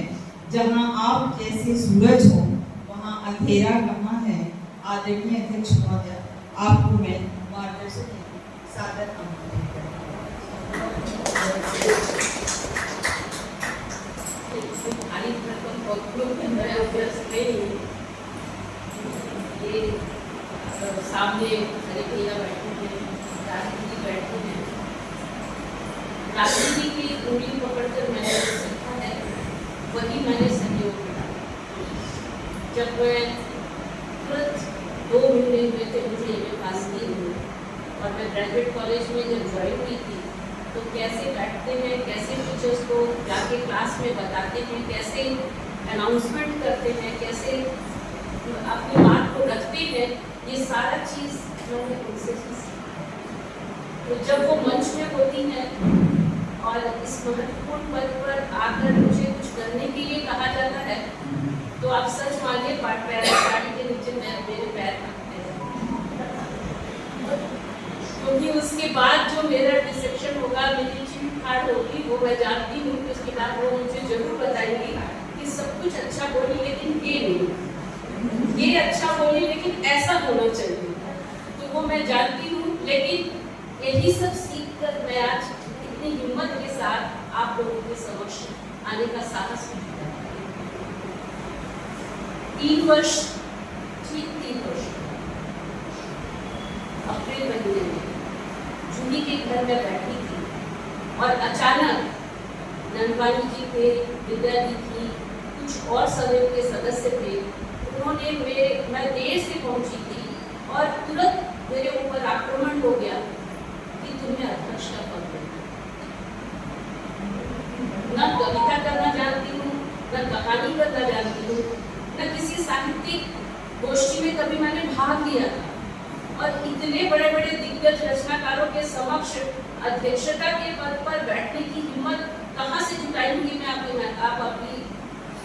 जहाँ आप जैसे सूरज हो वहाँ अंधेरा कहाँ है। आदरणीय अध्यक्ष महोदय, आपको मैं मार्गदर्शन के लिए सादर आमंत्रित सामने हरे भैया बैठे हैं, राजू जी बैठे हैं। राजू जी की उंगली पकड़कर मैंने सीखा है, वही मैंने सहयोग किया। जब मैं तुरंत 2 महीने हुए थे मुझे एमए पास की हुई, और मैं ग्रेजुएट कॉलेज में जब ज्वाइन हुई थी तो कैसे बैठते हैं, कैसे टीचर्स को जाके क्लास में बताते हैं, कैसे अनाउंसमेंट करते हैं, कैसे अपनी बात को रखते हैं, ये सारा चीज़ मैंने उनसे ही सीखी। तो जब वो मंच में होती हैं और इस महत्वपूर्ण पद पर आकर मुझे कुछ करने के लिए कहा जाता है, तो आप सच मानिए साड़ी के नीचे मेरे पैर कांपते हैं। क्योंकि उसके बाद जो मेरा रिसेप्शन होगा, मेरी चीट फाड़ होगी, वो मैं जानती हूँ कि उसके बाद वो मुझे जरूर बताएंगी कि सब कुछ अच्छा बोली लेकिन ये नहीं, ये अच्छा बोली लेकिन ऐसा होना चाहिए। तो वो मैं जानती हूँ, लेकिन यही सब सीख कर मैं आज इतनी हिम्मत के साथ आप लोगों के समक्ष आने का साहस किया। 3 वर्ष, ठीक 3 वर्ष अप्रैल महीने में जूली के घर में बैठी थी और अचानक नंदवानी जी थे, विद्या दी थी, कुछ और समूह के सदस्य थे। उन्होंने मैं देर से पहुंची थी और तुरंत मेरे ऊपर आक्रमण हो गया कि तुम्हें अध्यक्ष का पद देना। न कविता करना जानती हूँ, न कहानी करना जानती हूँ, न किसी साहित्यिक गोष्ठी में कभी मैंने भाग लिया था, और इतने बड़े बड़े दिग्गज रचनाकारों के समक्ष अध्यक्षता के पद पर बैठने की हिम्मत कहाँ से जुटाई होगी, आप अपनी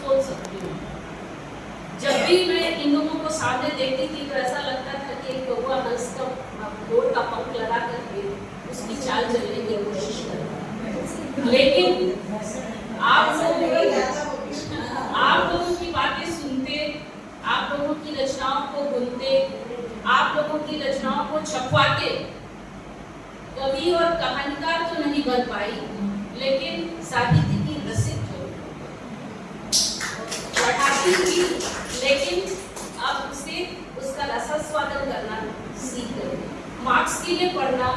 सोच सकती हूँ। जब जब भी मैं इन लोगों को सामने देखती थी तो ऐसा लगता था कि एक कौवा हंस का मोर का पंख लगा करके उसकी चाल चलने की कोशिश कर रहा है। लेकिन आप लोगों की बातें सुनते, आप लोगों की रचनाओं को बुनते, आप लोगों की रचनाओं को छपवाते, कवि और कहानीकार तो नहीं बन पाई, लेकिन साहित्य की रसिक जो पढ़ाती थी, लेकिन अब उसे उसका रसास्वादन करना सीख गई। मार्क्स के लिए पढ़ना,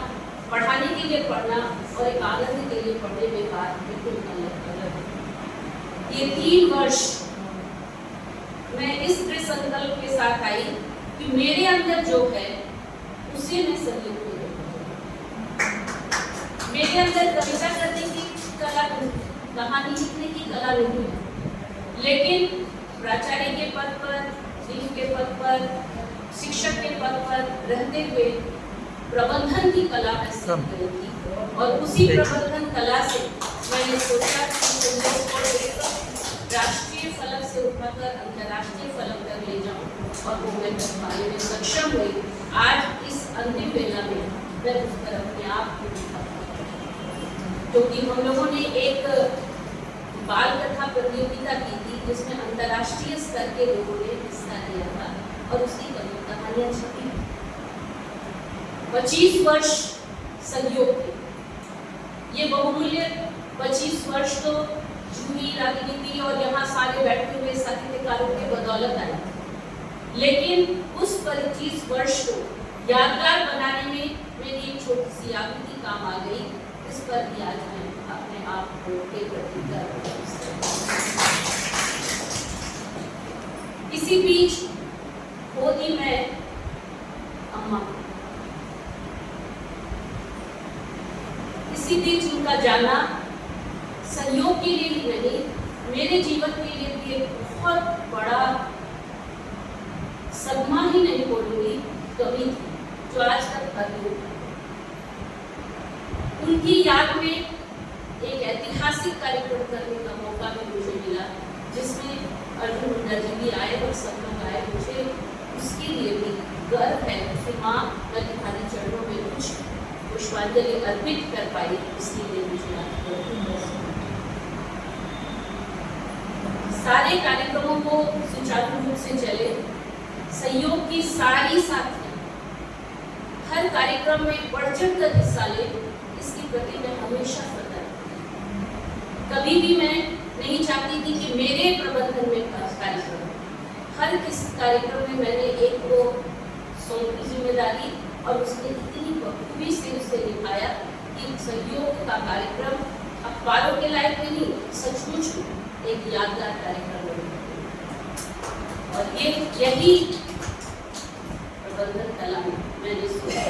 पढ़ाने के लिए पढ़ना और एक आनंद के लिए पढ़ने में बात बिल्कुल अलग अलग है। ये 3 वर्ष मैं इस दृढ़ संकल्प के साथ आई कि मेरे अंदर जो है उसे मैं सहयोग करूँ। मेरे अंदर कविता करने की कला, कहानी लिखने की कला नहीं है, लेकिन प्राचार्य के पद पर, डीन के पद पर, शिक्षक के पद पर रहते हुए प्रबंधन की कला में सीख गई थी और उसी प्रबंधन कला से मैंने सोचा कि संदेश को एक राष्ट्रीय फलक से उठाकर अंतर्राष्ट्रीय फलक तक ले जाऊं और वो मैं कर पाने में सक्षम हुई। आज इस अंतिम वेला में मैं उस पर अपने आप को दिखा, क्योंकि हम लोगों ने एक बाल कथा प्रतियोगिता की थी जिसमें अंतर्राष्ट्रीय स्तर के लोगों ने हिस्सा लिया था और उसकी कहानियां छपी। 25 वर्ष सहयोग के, ये बहुमूल्य 25 वर्ष तो जूही, राजनीति और यहाँ सारे बैठे हुए साहित्यकारों के बदौलत आए, लेकिन उस 25 वर्ष को यादगार बनाने में मेरी एक छोटी सी आकृति काम आ गई। इस पर भी आज मैं अपने आप को एक प्रति इसी बीच होती मैं अम्मा, इसी बीच उनका जाना सहयोग के लिए ही नहीं, मेरे जीवन के लिए भी एक बहुत बड़ा सदमा ही नहीं बोलूंगी, कवि थी जो आज तक खत्म। उनकी याद में एक ऐतिहासिक कार्यक्रम करने का मौका भी मुझे मिला, जिसमें अर्जुन मुंडा जी भी आए और सब लोग आए। मुझे उसके लिए भी गर्व है कि माँ मैं तुम्हारे चरणों में कुछ पुष्पांजलि अर्पित कर पाई, इसके लिए मुझे सारे कार्यक्रमों को सुचारू रूप से चले, सहयोग की सारी साथियां हर कार्यक्रम में बढ़ चढ़कर हिस्सा ले, इसके प्रति मैं हमेशा सतर्क। कभी भी मैं नहीं चाहती थी कि मेरे प्रबंधन में कार्यक्रम, हर किस कार्यक्रम में मैंने एक को सौंपी जिम्मेदारी और उसने इतनी बखूबी से उसे निभाया कि सहयोग का कार्यक्रम अखबारों के लायक नहीं, सचमुच एक यादगार कार्यक्रम है। और यही प्रबंधन कला में मैंने सोचा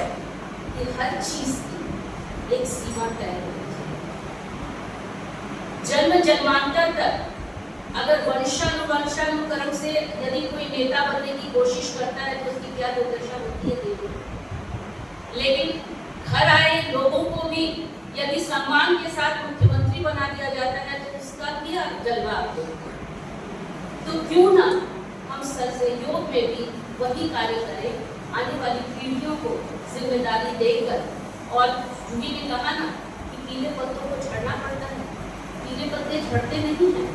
कि हर चीज की एक सीमा तय होनी चाहिए। जन्म जन्मांतर तक अगर वंशानुक्रम से यदि कोई नेता बनने की कोशिश करता है तो उसकी क्या दुर्दशा होती है देखो। लेकिन घर आए लोगों को भी यदि सम्मान के साथ मुख्यमंत्री बना दिया जाता है तो उसका क्या जलवा। तो क्यों ना हम सहयोग में भी वही कार्य करें, आने वाली पीढ़ियों को जिम्मेदारी देकर। और जूही ने कहा ना कि पीले पत्तों को झड़ना पड़ता है, पीले पत्ते झड़ते नहीं हैं,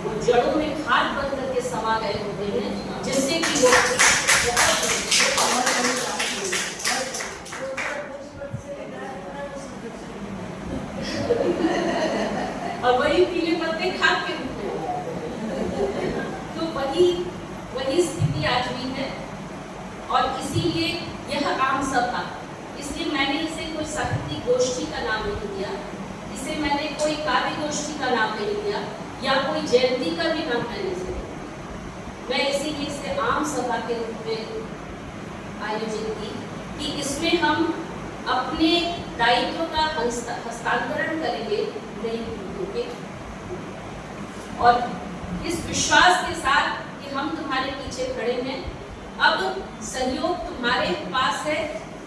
वो जड़ों में खाद बन करके समा गए होते हैं, जिससे कि वो और वही पीले पत्ते खाद के रूप में। तो वही स्थिति आज भी है। और इसीलिए यह आम सभा, इसलिए मैंने इसे कोई साहित्यिक गोष्ठी का नाम नहीं दिया, इसे मैंने कोई काव्य गोष्ठी का नाम नहीं दिया या कोई जयंती का भी नाम मैंने इसे, मैं इसीलिए इसे आम सभा के रूप में आयोजित की कि इसमें हम अपने दायित्व का हस्तांतरण करेंगे नई पीढ़ियों के, और इस विश्वास के साथ कि हम तुम्हारे पीछे खड़े हैं। अब सहयोग तुम्हारे पास है,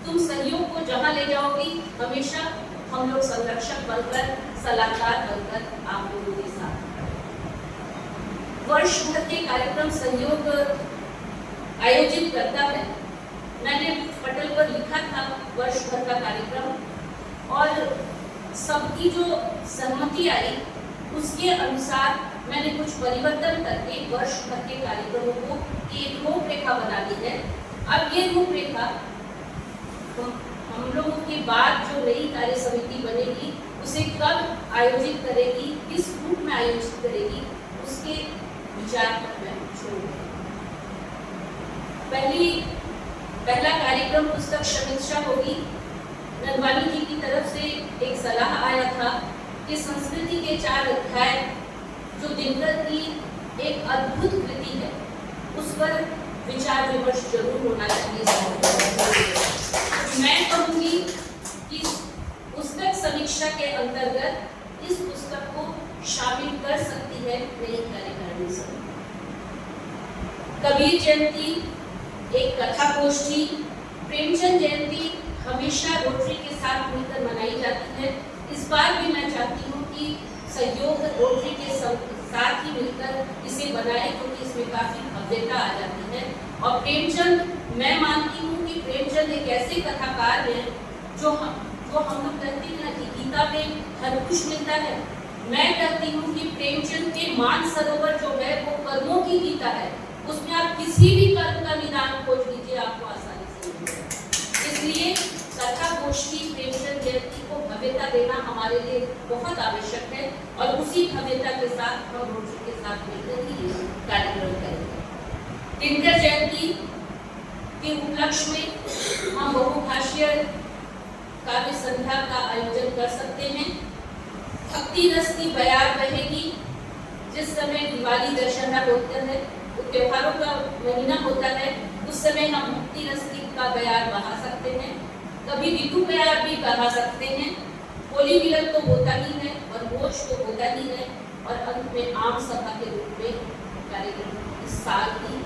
तुम सहयोग को जहां ले जाओगी हमेशा हम लोग संरक्षक बनकर, सलाहकार बनकर आप लोगों के साथ। वर्ष भर के कार्यक्रम संयोग आयोजित करता है। मैंने पटल पर लिखा था वर्ष भर का कार्यक्रम, और सबकी जो सहमति आई उसके अनुसार मैंने कुछ परिवर्तन करके वर्ष भर के कार्यक्रमों को एक रूपरेखा बना दी है। अब ये रूपरेखा हम लोगों के बाद जो नई कार्य समिति बनेगी उसे कब आयोजित करेगी, किस रूप में आयोजित करेगी, उसके विचार पर मैं छोड़ दूंगी। पहला कार्यक्रम पुस्तक समीक्षा होगी। नंदवानी जी की तरफ से एक सलाह आया था कि संस्कृति के 4 अध्याय जो दिनकर की एक अद्भुत कृति है उस पर विचार विमर्श जरूर होना चाहिए। मैं कहूँगी कि पुस्तक समीक्षा के अंतर्गत इस पुस्तक को शामिल कर सकती है नई कार्यकारिणी समिति। कबीर जयंती एक कथा गोष्ठी, प्रेमचंद जयंती हमेशा रोटरी के साथ मिलकर मनाई जाती है। इस बार भी मैं चाहती हूँ कि सहयोग रोटरी के साथ ही मिलकर इसे बनाए, क्योंकि इसमें काफी भव्यता आ जाती है। और प्रेमचंद, मैं मानती हूँ कि प्रेमचंद एक ऐसे कथाकार हैं जो हम लोग कहते हैं ना कि गीता में हर कुछ मिलता है। मैं कहती हूँ कि प्रेमचंद के मानसरोवर जो है वो कर्मों की गीता है। उसमें आप किसी भी कर्म का निदान खोज लीजिए, आपको आसानी से मिलेगा। इसलिए कथा गोष्ठी प्रेमचंद जयंती को भव्यता देना हमारे लिए बहुत आवश्यक है, और उसी भव्यता के साथ हम रोटरी के साथ मिलकर ही कार्यक्रम करेंगे। दिनकर जयंती के उपलक्ष्य में हम बहुभाषीय काव्य संध्या का आयोजन कर सकते हैं। भक्ति रस की बयार बहेगी। जिस समय दिवाली दशहरा होता है, त्योहारों का महीना होता है, उस समय हम भक्ति रस की का बयार बहा सकते हैं। कभी ऋतु बयार भी बहा सकते हैं। होली मिलन तो होता ही है और भोज तो होता ही है, और अंत में आम सभा के रूप में कार्यक्रम इस साल ही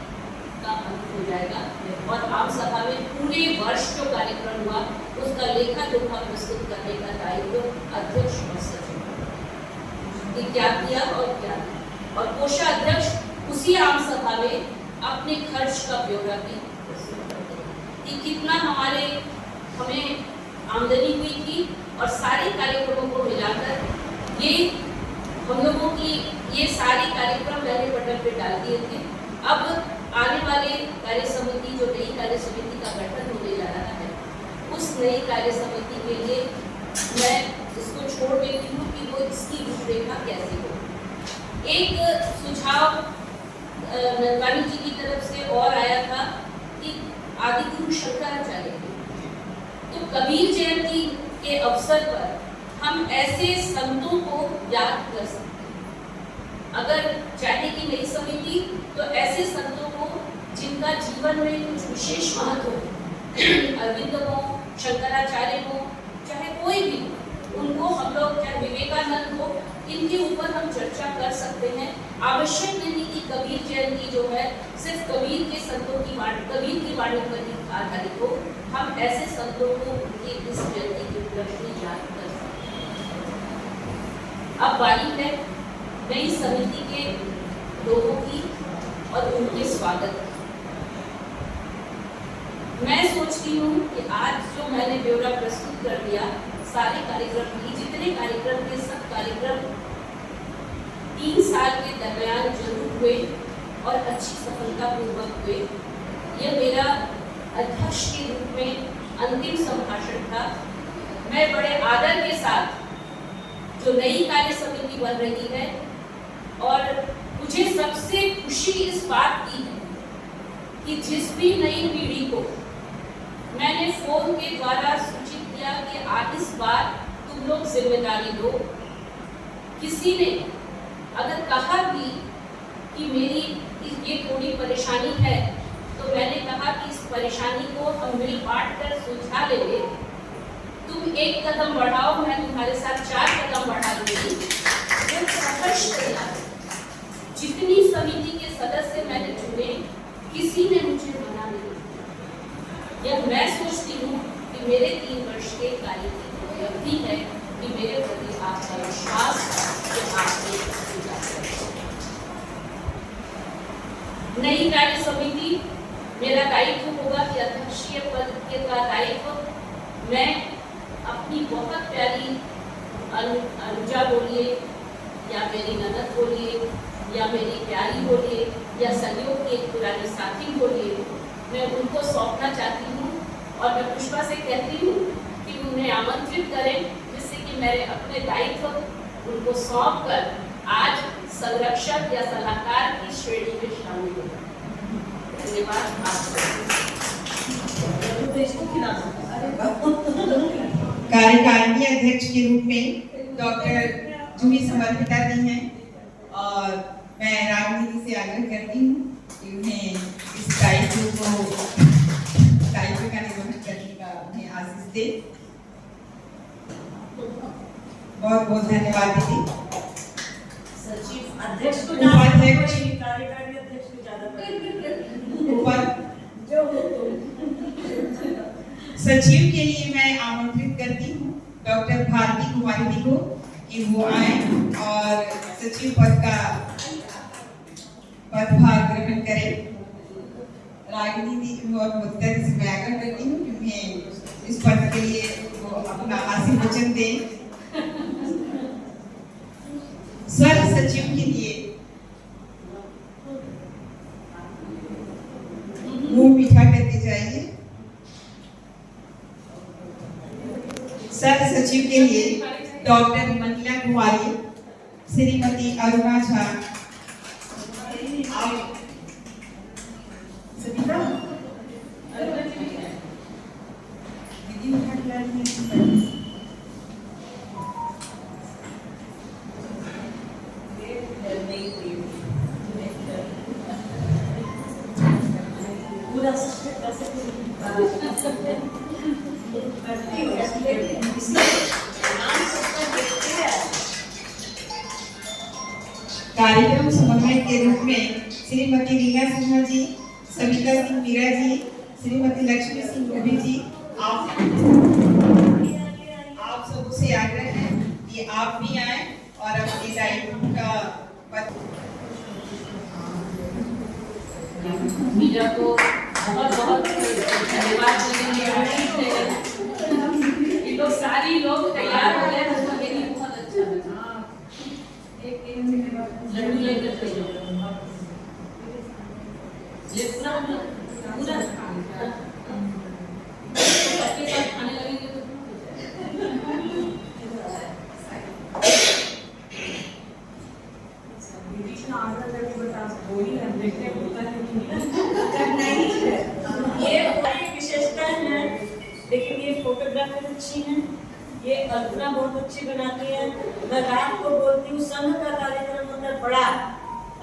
का अंत हो जाएगा, और आम सभा में पूरे वर्ष जो कार्यक्रम हुआ उसका लेखा जोखा प्रस्तुत करने का दायित्व अध्यक्ष और सचिव ने क्या किया और क्या नहीं। और कोषाध्यक्ष उसी आम सभा में अपने खर्च का ब्यौरा भी प्रस्तुत करते हैं कि कितना हमें आमदनी हुई थी, और सारे कार्यक्रमों को मिलाकर ये हम लोगों की ये सारे कार्यक्रम मैंने पटल पे डाल दिए थे। अब आने वाले कार्य समिति, जो नई कार्य समिति का गठन होने जा रहा है, उस नई कार्य समिति के लिए मैं इसको छोड़ देती हूँ कि वो इसकी रूपरेखा कैसे हो। एक सुझाव नंदवानी जी की तरफ से और आया था कि आदिगुरु शंकराचार्य की, तो कबीर जयंती के अवसर पर हम ऐसे संतों को याद कर सकते हैं। अगर चाहेगी नई समिति तो ऐसे संतों को जिनका जीवन में कुछ विशेष महत्व हो, अरविंद हो, शंकराचार्य हो, चाहे कोई भी, उनको हम लोग, चाहे विवेकानंद हो, इनके ऊपर हम चर्चा कर सकते हैं। आवश्यक नहीं कि कबीर जयंती जो है सिर्फ कबीर के संतों की कबीर की वाणी पर ही आधारित हो। हम ऐसे संतों को उनकी इस जयंती के उपलक्ष्य में याद कर सकते हैं। अब बारी है नई समिति के लोगों की और उनके स्वागत की। मैं सोचती हूँ कि आज जो मैंने ब्यौरा प्रस्तुत कर दिया, सारे कार्यक्रम की, जितने कार्यक्रम के सब कार्यक्रम 3 साल के दरमियान जरूर हुए और अच्छी सफलतापूर्वक हुए। यह मेरा अध्यक्ष के रूप में अंतिम संभाषण था। मैं बड़े आदर के साथ जो नई कार्य समिति बन रही है, और मुझे सबसे खुशी इस बात की है कि जिस भी नई पीढ़ी को मैंने फोन के द्वारा सूचित किया कि आज इस बार तुम लोग जिम्मेदारी लो, किसी ने अगर कहा भी कि मेरी ये थोड़ी परेशानी है, तो मैंने कहा कि इस परेशानी को हम मिल बांट कर सुलझा लेंगे। तुम 1 कदम बढ़ाओ, मैं तुम्हारे साथ 4 कदम बढ़ा दूंगी। जितनी समिति के सदस्य मैंने चुने, किसी ने मुझे मना नहीं किया। यह मैं सोचती हूँ कि मेरे 3 वर्ष के कार्य की उपलब्धि है कि मेरे प्रति आपका विश्वास जो आपने नई कार्य समिति मेरा दायित्व होगा कि अध्यक्षीय पद का दायित्व मैं अपनी बहुत प्यारी अनुजा बोलिए या मेरी ननद बोलिए या मेरी प्यारी बोलिए या सहयोग की एक पुरानी साथी बोलिए, मैं उनको सौंपना चाहती हूँ। और मैं पुष्पा से कहती हूँ कि उन्हें आमंत्रित करें, जिससे कि मेरे अपने दायित्व उनको सौंप कर आज संरक्षक या सलाहकार की श्रेणी में शामिल हो। धन्यवाद। कार्यकारिणी अध्यक्ष के रूप में डॉक्टर जूही समर्पिता दी हैं और मैं राजनीति से आग्रह करती हूँ कि उन्हें इस दायित्व का निर्वहन करने का उन्हें आशीष दे। बहुत बहुत धन्यवाद दीदी। सचिव अध्यक्ष को उपाध्यक्ष कार्यकारी अध्यक्ष को ज्यादा सचिव के लिए मैं आमंत्रित करती हूँ डॉक्टर भारती कुमारी जी को कि वो आए और सचिव पद का पदभार ग्रहण करें। राजनीति और मुद्दे से मैं आग्रह करती हूँ कि उन्हें इस पद के लिए वो अपना आशीर्वचन दें। सर सचिव के लिए मुंह मीठा करते जाइए। सर सचिव के लिए डॉक्टर मंगला कुमारी, श्रीमती अरुणा झा, कार्यक्रम समन्वयक के रूप में श्रीमती रीना सिन्हा जी, सविता सिंह मीरा जी, श्रीमती लक्ष्मी सिंह गोभी जी, आप सबसे आग्रह है कि आप भी आए और अपने दायित्व का मीरा को बहुत बहुत धन्यवाद देंगे। ये लोग सारी लोग तैयार हो गए, तो मेरी बहुत अच्छा लगा। लड्डू लेकर चलो, ये पूरा पूरा सबके साथ खाने लगेंगे तो ये विशेषता है, लेकिन ये फोटोग्राफी अच्छी है, ये कल्पना बहुत अच्छी बनाती है। मैं रात को बोलती हूँ, संघ का कार्यक्रम अंदर बड़ा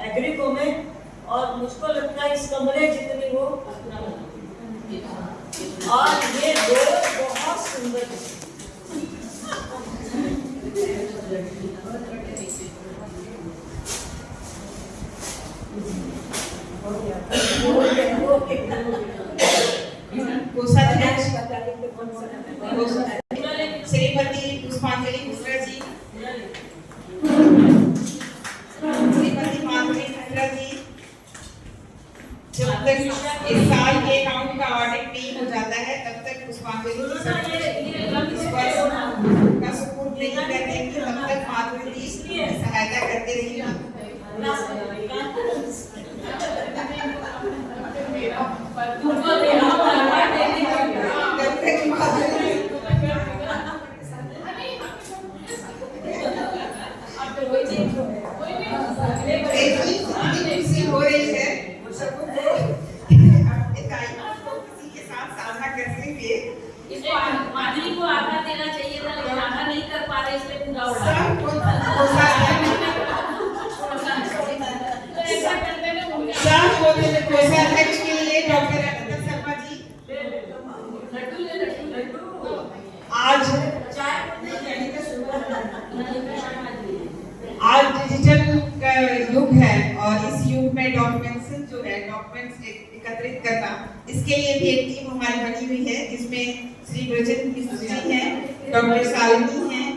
एग्रीको में, और मुझको लगता है इस कमरे जितनी वो और ये रोज बहुत सुंदर श्रीमती पुष्पांजलि मिश्रा जी, श्रीमती माधुरी मिश्रा जी, जब तक इस साल के अकाउंट का ऑडिट नहीं हो जाता है तब तक पुष्पांजलि का सपोर्ट नहीं करते, तब तक माधुरी जी सहायता करते रहिए। हो रही है किसी के साथ साझा करने के इसको माधुरी को आधा देना चाहिए था, लेकिन आधा नहीं कर पा रहे, इसलिए पूरा उड़ा कोषाध्यक्ष के लिए डॉक्टर अनिता शर्मा जी, आज डिजिटल का युग है और इस युग में डॉक्यूमेंट्स एकत्रित करना, इसके लिए भी एक टीम हमारी बनी हुई है, जिसमें श्री ब्रजन मिश्र जी हैं, डॉक्टर शालिनी हैं,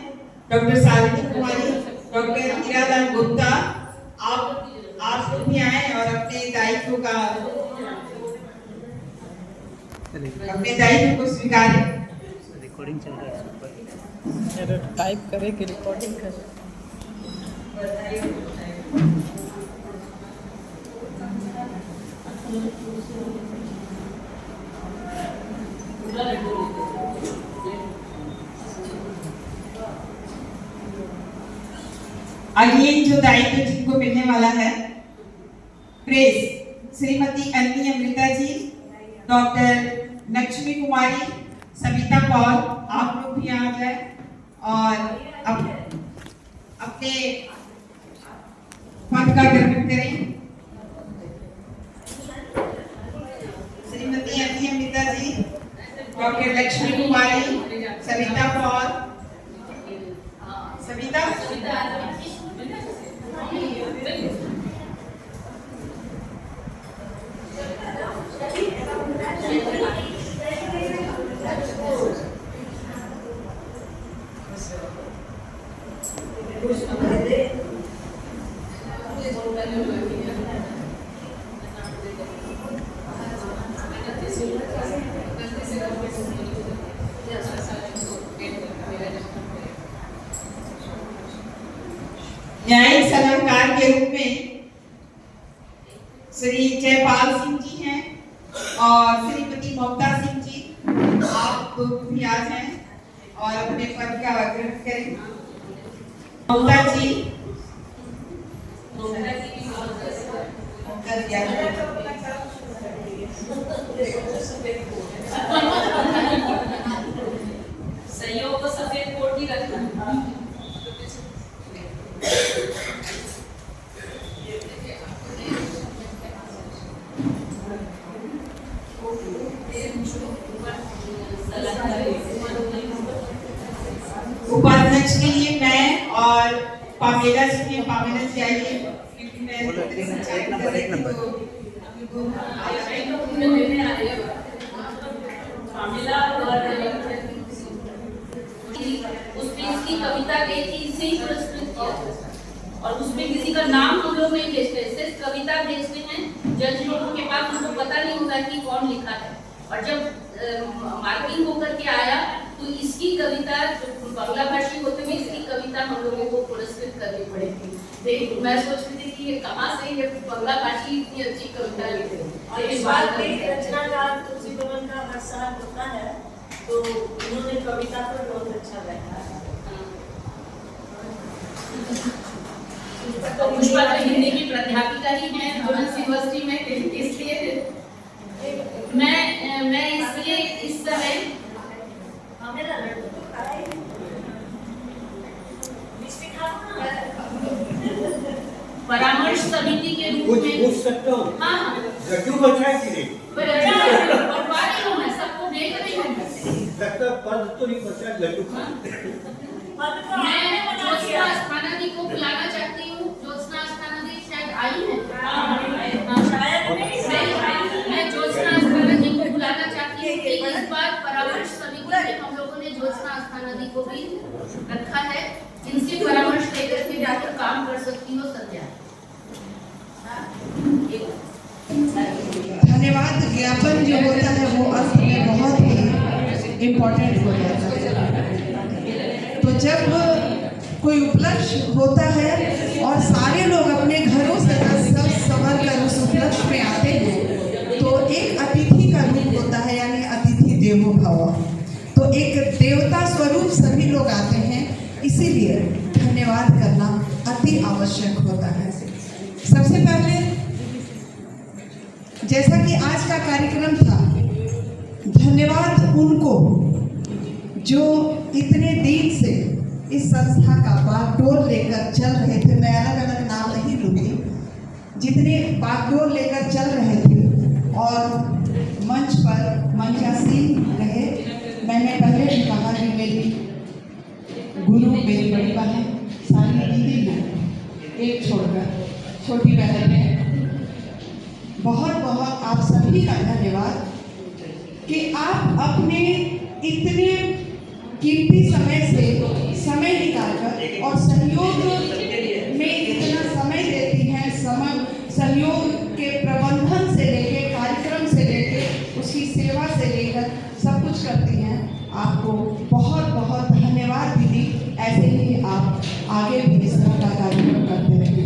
डॉक्टर शालिनी कुमारी, डॉक्टर हीरालाल गुप्ता। आप लोग भी आए और अपने दायित्व दायित्व का अपने दायित्व को स्वीकारें। रिकॉर्डिंग चल रहा है, टाइप करे कि रिकॉर्डिंग करे। अगले जो दायित्व जिनको मिलने वाला है, प्रेस श्रीमती अन्नी अमृता जी, डॉक्टर लक्ष्मी कुमारी, सविता पॉल, आप लोग भी आ जाए और अपने पद का ग्रहण करें। श्रीमती अन्नी अमृता जी, डॉक्टर लक्ष्मी कुमारी, सविता पॉल, सविता न्यायिक सलाहकार के रूप में श्री जयपाल सिंह जी हैं और श्रीमती ममता सिंह जी, आप दोनों भी आ जाएं और अपने पद का ग्रहण करें। ममता जी, सहयोग को सफेद कोट ही रखना। उपाध्यक्ष के लिए मैं और पामेला जी, पामेला जी आइए। पामेला और उसमें इसकी कविता गई थी, इसे ही पुरस्कृत किया और उसमें किसी का नाम हम लोग नहीं भेजते, सिर्फ कविता भेजते हैं। जज लोगों के पास उनको पता नहीं होता कि कौन लिखा है और जब मार्किंग होकर के आया तो इसकी कविता, बांग्ला भाषी होते हुए इसकी कविता हम लोगों को पुरस्कृत करनी पड़ेगी। मैं सोच रही थी कि ये कहाँ से ये बांग्ला भाषी इतनी अच्छी कविता लिखे। और इस बात में रचनाकार तुलसी भवन का हर साल होता है, तो उन्होंने कविता पर बहुत अच्छा लिखा है। तो पुष्पा तो हिंदी की प्राध्यापिका ही है वुमेन्स यूनिवर्सिटी में, इसलिए मैं इसलिए इस समय परामर्श समिति के रूप में पूछ सकता हूँ? हाँ, क्यों बचा है कि नहीं? बनवा रही हूँ, मैं सबको देख रही हूँ। लगता पद तो नहीं बचा, लड्डू मैं ज्योत्सना अस्थाना जी को बुलाना चाहती हूँ। ज्योत्सना अस्थाना जी शायद आई है। मैं ज्योत्सना अस्थाना जी को बुलाना चाहती हूँ कि इस बार परामर्श समिति में हम लोगों ने ज्योत्सना अस्थाना जी को भी रखा है। इनसे परामर्श लेकर के जाकर काम कर सकती हो संध्या। धन्यवाद ज्ञापन जो होता है वो अंत में बहुत ही इम्पोर्टेंट हो जाता है। तो जब कोई उपलक्ष्य होता है और सारे लोग अपने घरों से सब संवर कर उस उपलक्ष्य में आते हैं तो एक अतिथि का रूप होता है, यानी अतिथि देवो भव। तो एक देवता स्वरूप सभी लोग आते हैं, इसीलिए धन्यवाद करना अति आवश्यक होता है। सबसे पहले जैसा कि आज का कार्यक्रम था, धन्यवाद उनको जो इतने दिन से इस संस्था का बागडोर लेकर चल रहे थे। मैं अलग अलग नाम नहीं लूँगी, जितने बागडोर लेकर चल रहे थे और मंच पर मंचासीन रहे। मैंने पहले भी कहा कि मेरी गुरु मेरी बड़ी बहन सारी दीदी हैं, एक छोड़कर छोटी बहन है। बहुत बहुत आप सभी का धन्यवाद कि आप अपने इतने कीमती समय से समय निकालकर और सहयोग में इतना समय देती हैं, सहयोग के प्रबंधन इसकी सेवा से लेकर सब कुछ करती हैं। आपको बहुत बहुत धन्यवाद दीदी। ऐसे ही आप आगे भी इस तरह का कार्यक्रम करते रहिए।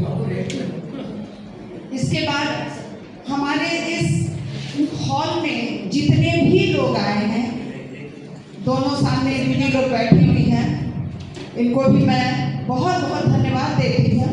इसके बाद हमारे इस हॉल में जितने भी लोग आए हैं, दोनों सामने दीदी लोग बैठी हुई हैं, इनको भी मैं बहुत बहुत धन्यवाद देती हूँ।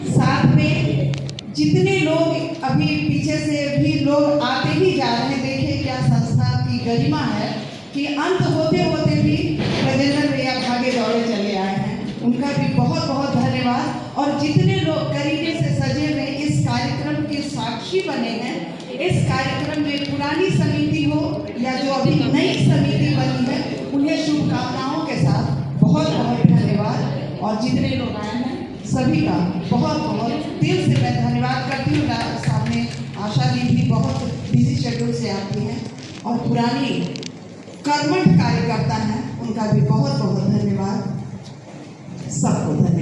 साथ में जितने लोग अभी पीछे से भी लोग आते ही जा रहे हैं, देखिए क्या संस्था की गरिमा है कि अंत होते होते भी गजेंद्र भैया भागे दौड़े चले आए हैं। उनका भी बहुत बहुत धन्यवाद। और जितने लोग करीने से सजे हुए इस कार्यक्रम के साक्षी बने हैं, इस कार्यक्रम में पुरानी समिति हो या जो अभी नई समिति बनी है, उन्हें शुभकामनाओं के साथ बहुत बहुत धन्यवाद। और जितने लोग आए हैं सभी का बहुत बहुत दिल से मैं धन्यवाद करती हूँ। सामने आशा दी भी बहुत बिजी शेड्यूल से आती हैं और पुरानी कर्मठ कार्यकर्ता हैं, उनका भी बहुत बहुत धन्यवाद। सबको धन्यवाद।